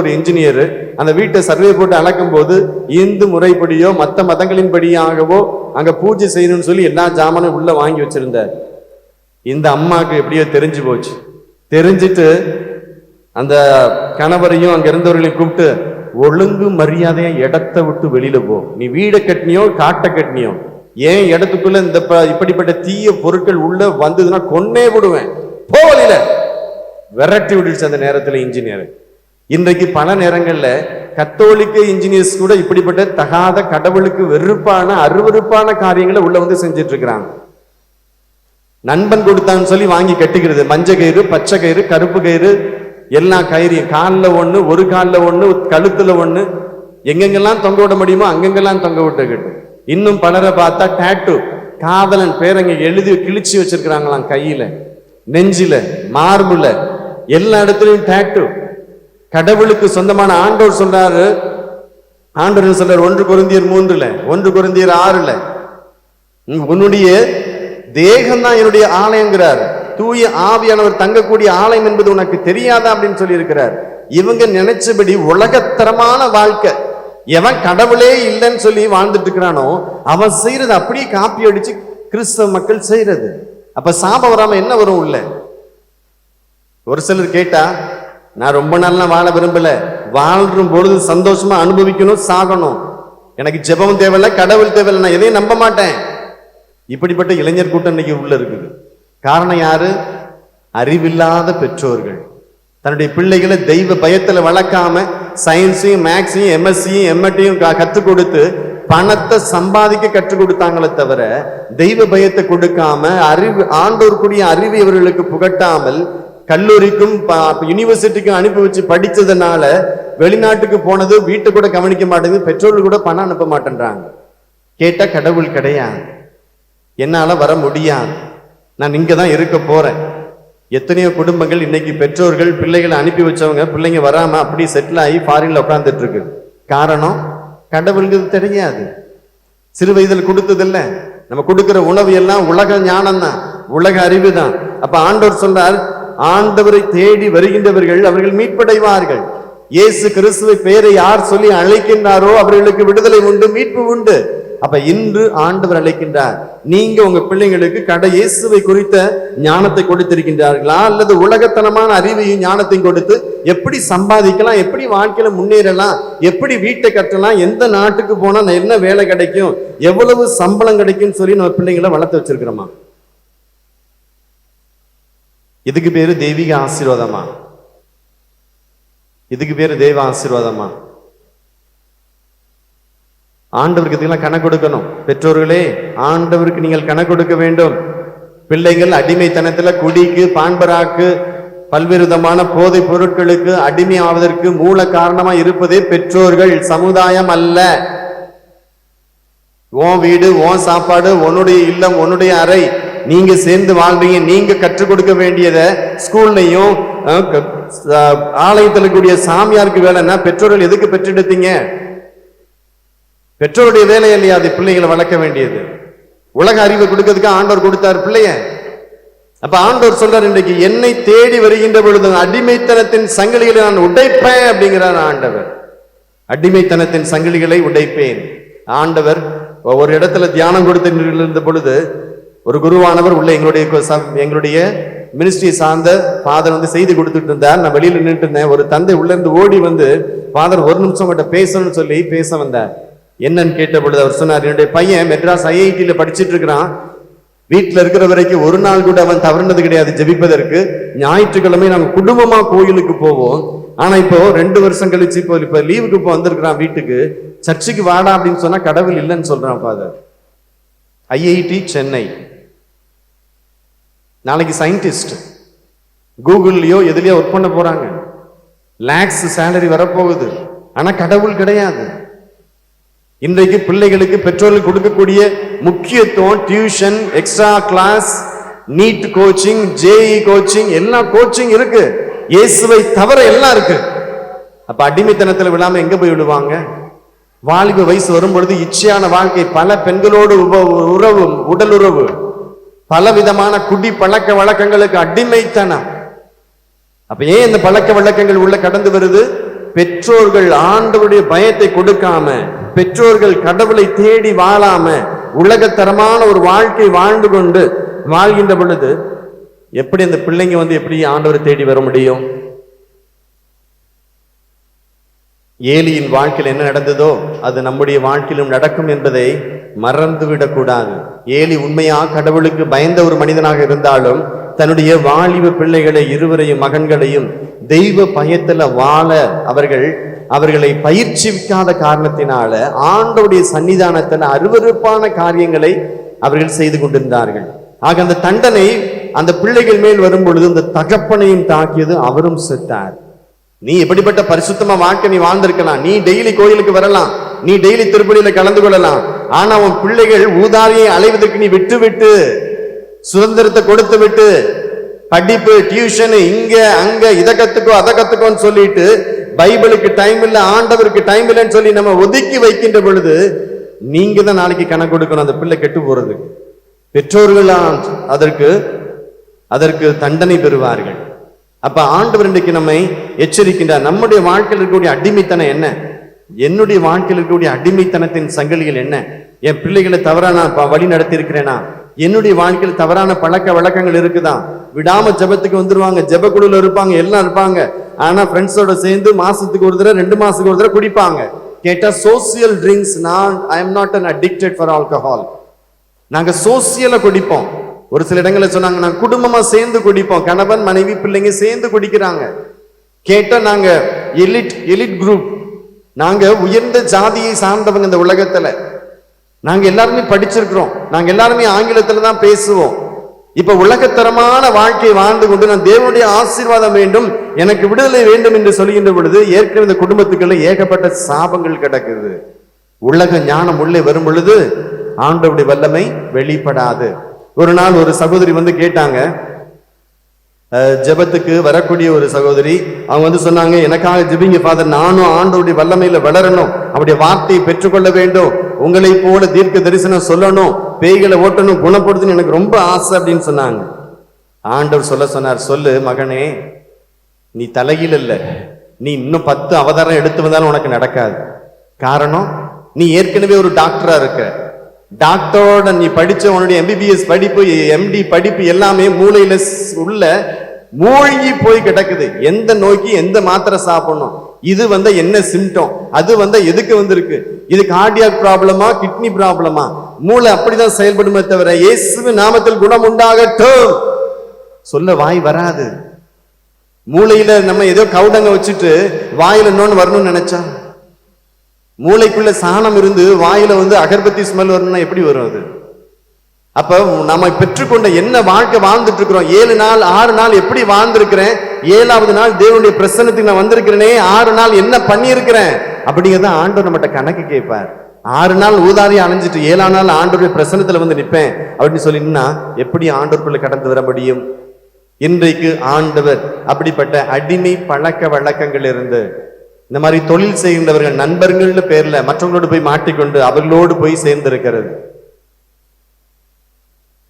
ஒரு இன்ஜினியர் அந்த வீட்டை சர்வே போட்டு அளக்கும் போது இந்து முறைப்படியோ மற்ற மதங்களின் படியாகவோ அங்க பூஜை செய்யணும்னு சொல்லி எல்லா ஜாமானும் உள்ள வாங்கி வச்சிருந்தார். இந்த அம்மாவுக்கு எப்படியோ தெரிஞ்சு போச்சு. தெரிஞ்சிட்டு அந்த கணவரையும் அங்க இருந்தவர்களையும் கூப்பிட்டு, ஒழுங்கு மரியாதையா இடத்தை விட்டு வெளியில போ. நீ வீடை கட்டினியோ காட்டை கட்டினியோ, ஏன் இடத்துக்குள்ள இந்த இப்படிப்பட்ட தீய பொருட்கள் உள்ள வந்ததுன்னா கொன்னே விடுவேன், போ வெளியில. விரட்டி விடுச்சு அந்த நேரத்துல இன்ஜினியர். இன்றைக்கு பல நேரங்கள்ல கத்தோலிக்க இன்ஜினியர்ஸ் கூட இப்படிப்பட்ட தகாத, கடவுளுக்கு வெறுப்பான, அருவருப்பான காரியங்களை உள்ள வந்து செஞ்சிட்டு இருக்கிறாங்க. நண்பன் கொடுத்தான்னு சொல்லி வாங்கி கட்டிக்கிறது. மஞ்சள் கயிறு, பச்சை கயிறு, கருப்பு கயிறு, எல்லா கயிறையும் காலில் ஒண்ணு, ஒரு காலில் ஒண்ணு, கழுத்துல ஒண்ணு, எங்கெங்கெல்லாம் தொங்க விட முடியுமோ அங்கெங்கெல்லாம் தொங்க விட்டுக்கிட்டு. இன்னும் பலரை பார்த்தா டாட்டூ, காதலன் பேரங்க எழுதி கிழிச்சு வச்சிருக்கிறாங்களாம், கையில, நெஞ்சில, மார்புல, எல்லா இடத்துலயும் டாட்டூ. கடவுளுக்கு சொந்தமான ஆண்டவர் சொல்றாரு, 1 கொரிந்தியர் 3, 1 கொரிந்தியர் 6, உன்னுடைய தேகம் தான் என்னுடைய ஆலயங்கிறார். தூய ஆவியானவர் தங்கக்கூடிய ஆலயம் என்பது உனக்கு தெரியாதா அப்படின்னு சொல்லி இருக்கிறார். இவங்க நினைச்சபடி உலகத்தரமான வாழ்க்கை, எவன் கடவுளே இல்லைன்னு சொல்லி வாழ்ந்துட்டு இருக்கிறானோ அவன் செய்யறது அப்படியே காப்பி அடிச்சு கிறிஸ்தவ மக்கள் செய்யறது. அப்ப சாபம் வராம என்ன வரும் உள்ள? ஒரு சிலர் கேட்டா, நான் ரொம்ப நாள்லாம் வாழ விரும்பல, வாழ்றும் பொழுது சந்தோஷமா அனுபவிக்கணும், சாகணும், எனக்கு ஜெபம் தேவையில்லை, கடவுள் தேவையில்லை, நான் எதையும் நம்ப மாட்டேன். இப்படிப்பட்ட இளைஞர் கூட்டம் இன்னைக்கு உள்ள இருக்குது. காரணம் யாரு? அறிவில்லாத பெற்றோர்கள் தன்னுடைய பிள்ளைகளை தெய்வ பயத்துல வளர்க்காம சயின்ஸையும் மேக்ஸையும் எம்எஸ்சியும் எம்எட்டையும் கற்றுக் கொடுத்து பணத்தை சம்பாதிக்க கற்றுக் கொடுத்தாங்களே தவிர தெய்வ பயத்தை கொடுக்காம, அறிவு, ஆண்டோருக்குரிய அறிவு இவர்களுக்கு புகட்டாமல், கல்லூரிக்கும் யூனிவர்சிட்டிக்கும் அனுப்பி வச்சு படிச்சதுனால வெளிநாட்டுக்கு போனது வீட்டை கூட கவனிக்க மாட்டேங்குது, பெற்றோர்கள் கூட பணம் அனுப்ப மாட்டேன்றாங்க. கேட்டா கடவுள் கிடையாது, என்னால வர முடியாது, நான் இங்க தான் இருக்க போறேன். எத்தனையோ குடும்பங்கள் இன்னைக்கு பெற்றோர்கள் பிள்ளைகளை அனுப்பி வச்சவங்க பிள்ளைங்க வராம அப்படியே செட்டில் ஆகி ஃபாரின்ல உட்கார்ந்துட்டு இருக்கு. காரணம் கடவுளுக்கு தெரியாது, சிறு வயதில் கொடுத்ததில்ல. நம்ம கொடுக்கிற உணவு எல்லாம் உலக ஞானம் தான், உலக அறிவு தான். அப்ப ஆண்டவர் சொல்றார், ஆண்டவரை தேடி வருகின்றவர்கள் அவர்கள் மீட்படைவார்கள். இயேசு கிறிஸ்துவை பெயரை யார் சொல்லி அழைக்கின்றாரோ அவர்களுக்கு விடுதலை உண்டு, மீட்பு உண்டு. அப்ப இன்று ஆண்டவர் அழைக்கின்றார், நீங்க உங்க பிள்ளைங்களுக்கு இயேசுவை குறித்த ஞானத்தை கொடுத்திருக்கின்றார்களா, அல்லது உலகத்தனமான அறிவையும் ஞானத்தையும் கொடுத்து எப்படி சம்பாதிக்கலாம், எப்படி வாழ்க்கையில முன்னேறலாம், எப்படி வீட்டை கட்டலாம், எந்த நாட்டுக்கு போனா என்ன வேலை கிடைக்கும், எவ்வளவு சம்பளம் கிடைக்கும் சொல்லி நம்ம பிள்ளைங்களை வளர்த்து வச்சிருக்கிறோமா? இதுக்கு பேரு தெய்வீக ஆசீர்வாதமா? இதுக்கு பேரு தெய்வ ஆசீர்வாதமா? ஆண்டவருக்கு இதெல்லாம் கணக்கு கொடுக்கணும். பெற்றோர்களே, ஆண்டவருக்கு நீங்கள் கணக்கு கொடுக்க வேண்டும். பிள்ளைகள் அடிமைத்தனத்துல குடிக்கு, பான்பராக்கு, பல்வேறு விதமான போதை பொருட்களுக்கு அடிமை ஆவதற்கு மூல காரணமா இருப்பதே பெற்றோர்கள், சமுதாயம் அல்ல. உன் வீடு, உன் சாப்பாடு, உன்னுடைய இல்லம், உன்னுடைய அறை, நீங்க சேர்ந்து வாழ்றீங்க. நீங்க கற்றுக் கொடுக்க வேண்டியத ஸ்கூல்லையும் ஆலயத்தில் கூடிய சாமியாருக்கு வேலைன்னா பெற்றோர்கள் எதுக்கு பெற்றெடுத்தீங்க? பெற்றோருடைய வேலை இல்லையா அது பிள்ளைகளை வளர்க்க வேண்டியது? உலக அறிவை கொடுக்கிறதுக்கு ஆண்டவர் கொடுத்தார் பிள்ளைய. அப்ப ஆண்டவர் சொல்றார், இன்றைக்கு என்னை தேடி வருகின்ற பொழுது அடிமைத்தனத்தின் சங்கிலிகளை நான் உடைப்பேன் அப்படிங்கிறார் ஆண்டவர். அடிமைத்தனத்தின் சங்கிலிகளை உடைப்பேன். ஆண்டவர் ஒரு இடத்துல தியானம் கொடுத்து இருந்த பொழுது ஒரு குருவானவர் உள்ள எங்களுடைய மினிஸ்ட்ரி சார்ந்த ஃபாதர் வந்து செய்தி கொடுத்துட்டு இருந்தார். நான் வெளியில நின்றுட்டு இருந்தேன். ஒரு தந்தை உள்ள இருந்து ஓடி வந்து, ஃபாதர் ஒரு நிமிஷம் மட்டும் பேசணும்னு சொல்லி பேச வந்தார். என்னன்னு கேட்ட பொழுது அவர் சொன்னார், என்னுடைய பையன் மெட்ராஸ் IIT படிச்சுட்டு இருக்கிறான். வீட்டுல இருக்கிற வரைக்கும் ஒரு நாள் கூட அவன் தவறுனது கிடையாது ஜெபிப்பதற்கு. ஞாயிற்றுக்கிழமை நாங்க குடும்பமா கோயிலுக்கு போவோம். ஆனா இப்போ 2 வருஷம் கழிச்சு இப்ப லீவுக்கு இப்போ வந்திருக்கிறான் வீட்டுக்கு. சர்ச்சுக்கு வாடா அப்படின்னு சொன்னா கடவுள் இல்லைன்னு சொல்றான் ஃபாதர். IIT சென்னை, நாளைக்கு சயின்டிஸ்ட், கூகுள்லயோ எதுலயோ ஒர்க் பண்ண போறாங்க. லேக்ஸ் சேலரி வரப்போகுது. ஆனா கடவுள் கிடையாது. இன்றைக்கு பிள்ளைகளுக்கு பெற்றோர்கள் கொடுக்கக்கூடிய முக்கியத்துவம் tuition, extra class, NEET coaching, JEE coaching, எல்லா கோச்சிங் இருக்கு. இயேசுவை தவிர எல்லாம் இருக்கு. அப்ப அடிமைத்தனத்துல விழாம எங்க போய் விடுவாங்க? வாலிப வயசு வரும் பொழுது இச்சையான வாழ்க்கை, பல பெண்களோடு உறவு, உடல் உறவு, பல விதமான குடி பழக்க வழக்கங்களுக்கு அடிமைத்தனம். அப்ப ஏன் இந்த பழக்க வழக்கங்கள் உள்ள கடந்து வருது? பெற்றோர்கள் ஆண்டவருடைய பயத்தை கொடுக்காம, பெற்றோர்கள் கடவுளை தேடி வாழாம, உலகத்தரமான ஒரு வாழ்க்கை வாழ்ந்து கொண்டு வாழ்கின்ற பொழுது எப்படி அந்த பிள்ளைங்க வந்து எப்படி ஆண்டவரை தேடி வர முடியும்? ஏலியின் வாழ்க்கையில் என்ன நடந்ததோ அது நம்முடைய வாழ்க்கையிலும் நடக்கும் என்பதை மறந்துவிடக் கூடாது. ஏலி உண்மையா கடவுளுக்கு பயந்த ஒரு மனிதனாக இருந்தாலும் தன்னுடைய வாலிப பிள்ளைகளை, இருவரையும் மகன்களையும் தெய்வ பயத்துல வாழ அவர்களை பயிற்சிக்காத காரணத்தினால ஆண்டவருடைய சன்னிதானத்துல அருவருப்பான காரியங்களை அவர்கள் செய்து கொண்டிருந்தார்கள். ஆக அந்த தண்டனை அந்த பிள்ளைகள் மேல் வரும் பொழுது அந்த தகப்பனையும் தாக்கியது. அவரும் செத்தார். நீ எப்படிப்பட்ட பரிசுத்தமா வாழ்க்கை நீ வாழ்ந்திருக்கலாம். நீ டெய்லி கோயிலுக்கு வரலாம், நீ டெய்லி திருப்பலியில கலந்து கொள்ளலாம். ஆனா உன் பிள்ளைகள் ஊதாரியை அலைவதற்கு நீ விட்டு சுதந்திரத்தை கொடுத்து விட்டு படிப்பு, டியூஷன், இங்க அங்க இதை கத்துக்கோ அதை கத்துக்கோன்னு சொல்லிட்டு பைபிளுக்கு டைம் இல்ல, ஆண்டவருக்கு டைம் இல்லைன்னு சொல்லி நம்ம ஒதுக்கி வைக்கின்ற பொழுது நீங்க தான் நாளைக்கு கணக்கு கொடுக்கணும். அந்த பிள்ளை கெட்டு போறது. பெற்றோர்கள் அதற்கு தண்டனை பெறுவார்கள். அப்ப ஆண்டவர் இன்றைக்கு நம்மை எச்சரிக்கின்றார். நம்முடைய வாழ்க்கையில் இருக்கக்கூடிய அடிமைத்தனம் என்ன? என்னுடைய வாழ்க்கையில் இருக்கக்கூடிய அடிமைத்தனத்தின் சங்கிலிகள் என்ன? என் பிள்ளைகளை தவறா நான் வழி நடத்தி இருக்கிறேனா? என்னுடைய வாழ்க்கையில் தவறான பழக்க வழக்கங்கள் இருக்குதான்? விடாம ஜெபத்துக்கு வந்துருவாங்க, ஜெப குழுல இருப்பாங்க, எல்லாம் இருப்பாங்க. ஆனா ஃப்ரெண்ட்ஸோட சேர்ந்து மாசத்துக்கு ஒரு தடவை 2 மாசத்துக்கு ஒரு தடவை குடிப்பாங்க. கேட்டா social drinks. I am not an addicted for alcohol. நாங்க சோசியலா குடிப்போம். ஒரு சில இடங்களில் சொன்னாங்க நாங்க குடும்பமா சேர்ந்து குடிப்போம். கணவன், மனைவி, பிள்ளைங்க சேர்ந்து குடிக்கிறாங்க. கேட்டா நாங்க எலிட் குரூப், நாங்க உயர்ந்த ஜாதியை சார்ந்தவங்க இந்த உலகத்துல. நாங்க எல்லாருமே படிச்சிருக்கிறோம், நாங்க எல்லாருமே ஆங்கிலத்துல தான் பேசுவோம். இப்ப உலகத்தரமான வாழ்க்கை வாழ்ந்து கொண்டு நான் தேவனுடைய ஆசீர்வாதம் வேண்டும், எனக்கு விடுதலை வேண்டும் என்று சொல்கின்ற பொழுது ஏற்கனவே இந்த குடும்பத்துக்குள்ள ஏகப்பட்ட சாபங்கள் கிடக்குது. உலக ஞானம் உள்ளே வரும் பொழுது ஆண்டவருடைய வல்லமை வெளிப்படாது. ஒரு நாள் ஒரு சகோதரி வந்து கேட்டாங்க, ஜெபத்துக்கு வரக்கூடிய ஒரு சகோதரி. அவங்க வந்து சொன்னாங்க, எனக்காக ஜெபிங்க ஃபாதர், நானும் ஆண்டவருடைய வல்லமையில வளரணும், அவருடைய வார்த்தையை பெற்றுக்கொள்ள வேண்டும், உங்களை போல தீர்க்க தரிசனம் சொல்லணும், பேய்களை ஓட்டணும், குணப்படுத்தணும், எனக்கு ரொம்ப ஆசை அப்படின்னு சொன்னாங்க. ஆண்டவர் சொன்னார், சொல்லு மகனே, நீ தலையில் இல்ல, நீ இன்னும் 10 அவதாரம் எடுத்து வந்தாலும் உனக்கு நடக்காது. காரணம், நீ ஏற்கனவே ஒரு டாக்டரா இருக்க. டாக்டரோட நீ படிச்ச உன்னுடைய MBBS படிப்பு, MD படிப்பு எல்லாமே மூளையில உள்ள மூழ்கி போய் கிடக்குது. எந்த நோய்க்கு எந்த மாத்திரை சாப்பிடணும், இது வந்த என்ன சிம்டம், அது வந்த எதுக்கு வந்திருக்கு, இது கார்டியாக் ப்ராப்ளமா, கிட்னி ப்ராப்ளமா, மூளை அப்படிதான் செயல்படுமே தவிர இயேசுவின் நாமத்தில் குணம் உண்டாகட்டும் சொல்ல வாய் வராது. மூளையில நம்ம ஏதோ கவுடங்க வச்சுட்டு வாயில இன்னொன்னு வரணும்னு நினைச்சா, மூளைக்குள்ள சாணம் இருந்து வாயில வந்து அகர்பத்தி ஸ்மெல் வரணும்னா எப்படி வரும் அது? அப்ப நம்ம பெற்றுக்கொண்ட என்ன வாழ்க்கை வாழ்ந்துட்டு இருக்கிறோம்? 7 நாள் 6 நாள் எப்படி வாழ்ந்திருக்கிறேன்? 7வது நாள் தேவனுடைய பிரசன்னத்துக்கு நான் வந்திருக்கிறேனே, 6 நாள் என்ன பண்ணியிருக்கிறேன் அப்படிங்கிறத ஆண்டவர் நம்மகிட்ட கணக்கு கேட்பார். 6 நாள் ஊதாரியா அணைஞ்சிட்டு 7ஆம் நாள் ஆண்டவருடைய பிரசன்னத்துல வந்து நிற்பேன் அப்படின்னு சொல்லினா எப்படி ஆண்டவருக்குள்ள கடந்து வர முடியும்? இன்றைக்கு ஆண்டவர் அப்படிப்பட்ட அடிமை பழக்க வழக்கங்கள் இருந்து இந்த மாதிரி தொழில் செய்கின்றவர்கள் நண்பர்கள்னு பேர்ல மற்றவங்களோடு போய் மாட்டிக்கொண்டு அவர்களோடு போய் சேர்ந்திருக்கிறது.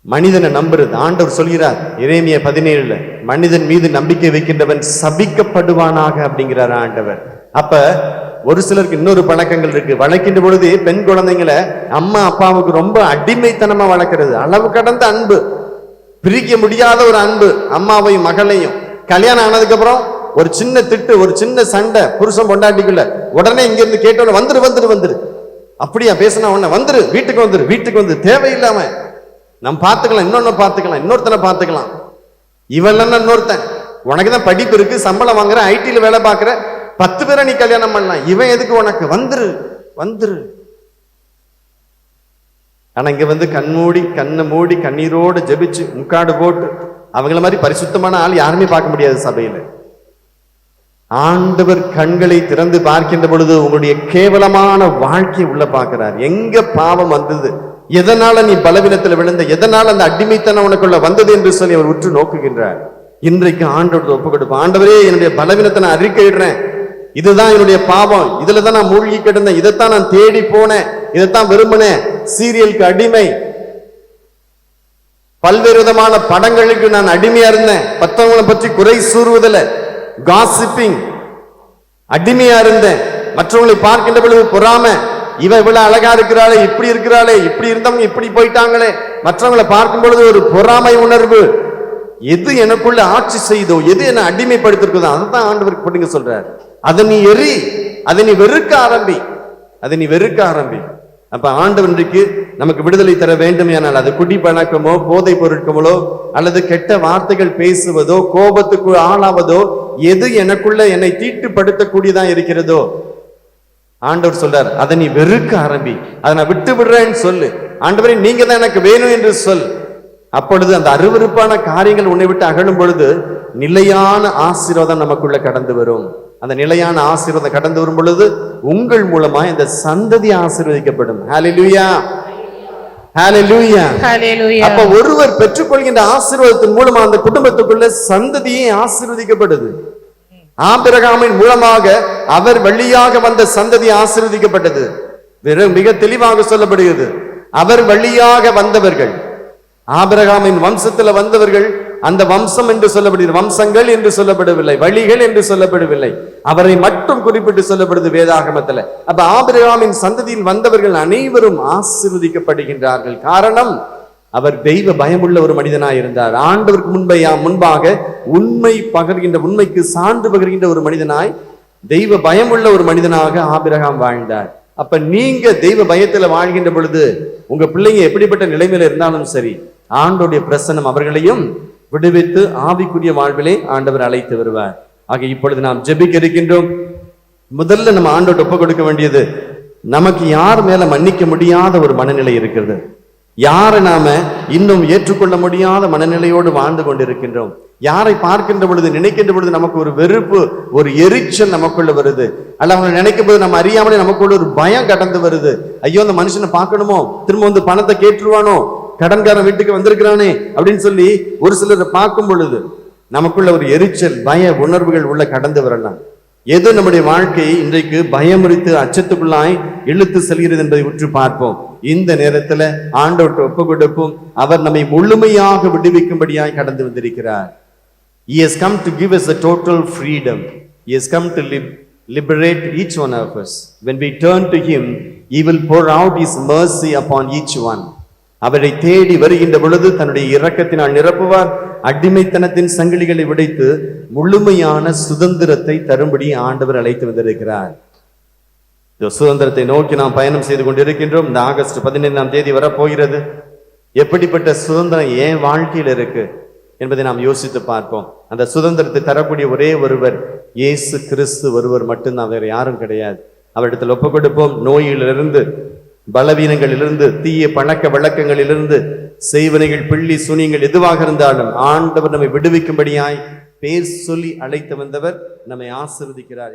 மனிதனை நம்புறது. ஆண்டவர் சொல்கிறார் எரேமியா 17 மனிதன் மீது நம்பிக்கை வைக்கின்றவன் சபிக்கப்படுவானாக அப்படிங்கிறார் ஆண்டவர். அப்ப ஒரு சிலருக்கு இன்னொரு பழக்கங்கள் இருக்கு. வளர்க்கின்ற பொழுது பெண் குழந்தைங்களை அம்மா அப்பாவுக்கு ரொம்ப அடிமைத்தனமா வளர்க்கிறது. அளவு கடந்த அன்பு, பிரிக்க முடியாத ஒரு அன்பு, அம்மாவையும் மகளையும். கல்யாணம் ஆனதுக்கு அப்புறம் ஒரு சின்ன திட்டு, ஒரு சின்ன சண்டை புருஷன் பொண்டாட்டிக்குள்ள, உடனே இங்க இருந்து கேட்டோட வந்துரு வந்துரு வந்துரு, அப்படியா பேசினா உடனே வந்துரு, வீட்டுக்கு வந்துரு, வீட்டுக்கு வந்து தேவையில்லாம நம்ம பார்த்துக்கலாம், இன்னொன்னு பார்த்துக்கலாம், இன்னொருத்தனை பார்த்துக்கலாம், இவன் இன்னொருத்தன், உனக்கு தான் படிப்பு இருக்கு, சம்பளம் வாங்குற, ஐடில வேலை பார்க்குற, 10 பேரை நீ கல்யாணம் பண்ணலாம், இவன் எதுக்கு உனக்கு, வந்துரு வந்துரு. ஆனா இங்க வந்து கண்ணை மூடி கண்ணீரோடு ஜெபிச்சு முக்காடு போட்டு அவங்கள மாதிரி பரிசுத்தமான ஆள் யாருமே பார்க்க முடியாது சபையில. ஆண்டவர் கண்களை திறந்து பார்க்கின்ற பொழுது உங்களுடைய கேவலமான வாழ்க்கை உள்ள பார்க்கிறார். எங்க பாவம் வந்தது, எதனால நீ பலவீனத்துல விழுந்த, எதனால அந்த அடிமைத்தனம் உனக்குள்ள வந்தது என்று சொல்லி அவர் உற்று நோக்குகின்றார். இன்றைக்கு ஆண்டவர் ஒப்பு கொடுப்போம். ஆண்டவரே, என்னுடைய பலவீனத்தை நான் அறிக்கையிடுறேன், இதுதான் என்னுடைய பாவம், இதுலதான் நான் மூழ்கி கிடந்தேன், இதைத்தான் நான் தேடி போனேன், இதைத்தான் விரும்பினேன், சீரியலுக்கு அடிமை, பல்வேறு விதமான படங்களுக்கு நான் அடிமையா இருந்தேன், மற்றவங்களை பற்றி குறை கூறுவதில் காசிப்பிங் அடிமையா இருந்தேன், மற்றவங்களை பார்க்கின்ற பொழுது பொறாம, இவ இவ்வளவு அழகா இருக்கிறாளே, இப்படி இருக்கிறாளே, இப்படி இருந்தவங்க இப்படி போயிட்டாங்களே, மற்றவங்களை பார்க்கும் பொழுது ஒரு பொறாமை உணர்வு, எது எனக்குள்ள ஆட்சி செய்தோ, எது என்ன அடிமைப்படுத்திருக்குதோ அதைத்தான் ஆண்டவருக்கு போடுங்க சொல்றார். அதை நீ எரி, அதை நீ வெறுக்க ஆரம்பி, அதை நீ வெறுக்க ஆரம்பி. அப்ப ஆண்டவர் இன்றைக்கு நமக்கு விடுதலை தர வேண்டும். ஆனால் அது குடி பழக்கமோ, போதை பொருட்களோ, அல்லது கெட்ட வார்த்தைகள் பேசுவதோ, கோபத்துக்கு ஆளாவதோ, எது எனக்குள்ள என்னை தீட்டுப்படுத்தக்கூடியதா இருக்கிறதோ, ஆண்டவர் சொல்றார், அதை நீ வெறுக்க ஆரம்பி, அதை நான் விட்டு விடுறேன்னு சொல்லு. ஆண்டவரே, நீங்க தான் எனக்கு வேணும் என்று சொல். அப்பொழுது அந்த அருவருப்பான காரியங்கள் உன்னை விட்டு அகலும் பொழுது நிலையான ஆசீர்வாதம் நமக்குள்ள கடந்து வரும். அந்த நிலையான ஆசீர்வாதம் கடந்து வரும் பொழுது உங்கள் மூலமா இந்த சந்ததி ஆசீர்வதிக்கப்படும். ஹல்லேலூயா, ஹல்லேலூயா, ஹல்லேலூயா. அப்ப ஒருவர் பெற்றுக்கொள்கின்ற ஆசீர்வாதத்தின் மூலமா அந்த குடும்பத்துக்குள்ள சந்ததியே ஆசீர்வதிக்கப்படுது. ஆபிரகாமின் மூலமாக அவர் வழியாக வந்த சந்ததி ஆசீர்வதிக்கப்பட்டது. மிக தெளிவாக சொல்லப்படுகிறது, அவர் வழியாக வந்தவர்கள், ஆபிரகாமின் வம்சத்துல வந்தவர்கள், அந்த வம்சம் என்று சொல்லப்படுகிறது, வம்சங்கள் என்று சொல்லப்படவில்லை, வழிகள் என்று சொல்லப்படவில்லை, அவரை மட்டும் குறிப்பிட்டு சொல்லப்படுது வேதாகமத்துல. அப்ப ஆபிரகாமின் சந்ததியில் வந்தவர்கள் அனைவரும் ஆசீர்வதிக்கப்படுகின்றார்கள். காரணம், அவர் தெய்வ பயமுள்ள ஒரு மனிதனாய் இருந்தார். ஆண்டவருக்கு முன்பாக உண்மை பகர்கின்ற, உண்மைக்கு சான்று பகர்கின்ற ஒரு மனிதனாய், தெய்வ பயமுள்ள ஒரு மனிதனாக ஆபிரகாம் வாழ்ந்தார். அப்ப நீங்க தெய்வ பயத்துல வாழ்கின்ற பொழுது உங்க பிள்ளைங்க எப்படிப்பட்ட நிலைமையில இருந்தாலும் சரி, ஆண்டோடைய பிரசன்னம் அவர்களையும் விடுவித்து ஆவிக்குரிய வாழ்விலே ஆண்டவர் அழைத்து வருவார். ஆக இப்பொழுது நாம் ஜெபிக்க இருக்கின்றோம். முதல்ல நம்ம ஆண்டோட ஒப்பு கொடுக்க வேண்டியது, நமக்கு யார் மேல மன்னிக்க முடியாத ஒரு மனநிலை இருக்கிறது, யாரை நாம இன்னும் ஏற்றுக்கொள்ள முடியாத மனநிலையோடு வாழ்ந்து கொண்டிருக்கின்றோம், யாரை பார்க்கின்ற பொழுது, நினைக்கின்ற பொழுது நமக்கு ஒரு வெறுப்பு, ஒரு எரிச்சல் நமக்குள்ள வருது, அல்ல அவங்களை நினைக்கும் போது நம்ம அறியாமலே நமக்குள்ள ஒரு பயம் கடந்து வருது. ஐயோ, அந்த மனுஷனை பார்க்கணுமோ, திரும்ப வந்து பணத்தை கேட்டுருவானோ, கடன்காரன் வீட்டுக்கு வந்திருக்கிறானே அப்படின்னு சொல்லி ஒரு சிலரை பார்க்கும் பொழுது நமக்குள்ள ஒரு எரிச்சல், பய உணர்வுகள் உள்ள கடந்து வரலாம். எது நம்முடைய வாழ்க்கையை இன்றைக்கு பயமுறித்து அச்சத்துக்குள்ளாய் இழுத்து செல்கிறது என்பதை உற்று பார்ப்போம். இந்த நேரத்துல ஆண்டவர்கிட்ட ஒப்பு கொடுப்போம். அவர் நம்மை முழுமையாக விடுவிக்கும்படியாய் கடந்து வந்திருக்கிறார். He has come to give us a total freedom. He has come to liberate each one of us. When we turn to him, he will pour out his mercy upon each one. அவரை தேடி வருகின்ற பொழுது தன்னுடைய இரக்கத்தினால் நிரப்புவார். அடிமைத்தனத்தின் சங்கிலிகளை உடைத்து முழுமையான சுதந்திரத்தை தரும்படி ஆண்டவர் அழைத்து வந்திருக்கிறார். இந்த சுதந்திரத்தை நோக்கி நாம் பயணம் செய்து கொண்டிருக்கின்றோம். இந்த ஆகஸ்ட் 15ஆம் தேதி வரப்போகிறது. எப்படிப்பட்ட சுதந்திரம் என் வாழ்க்கையில் இருக்கு என்பதை நாம் யோசித்து பார்ப்போம். அந்த சுதந்திரத்தை தரக்கூடிய ஒரே ஒருவர் இயேசு கிறிஸ்து ஒருவர் மட்டும்தான், வேற யாரும் கிடையாது. அவரிடத்தில் ஒப்பு கொடுப்போம். நோயிலிருந்து, பலவீனங்களிலிருந்து, தீய பழக்க வழக்கங்களிலிருந்து, செய்வனைகள், பிள்ளி சூனியங்கள் எதுவாக இருந்தாலும் ஆண்டவர் நம்மை விடுவிக்கும்படியாய் பேர் சொல்லி அழைத்து வந்தவர் நம்மை ஆசீர்வதிக்கிறார்.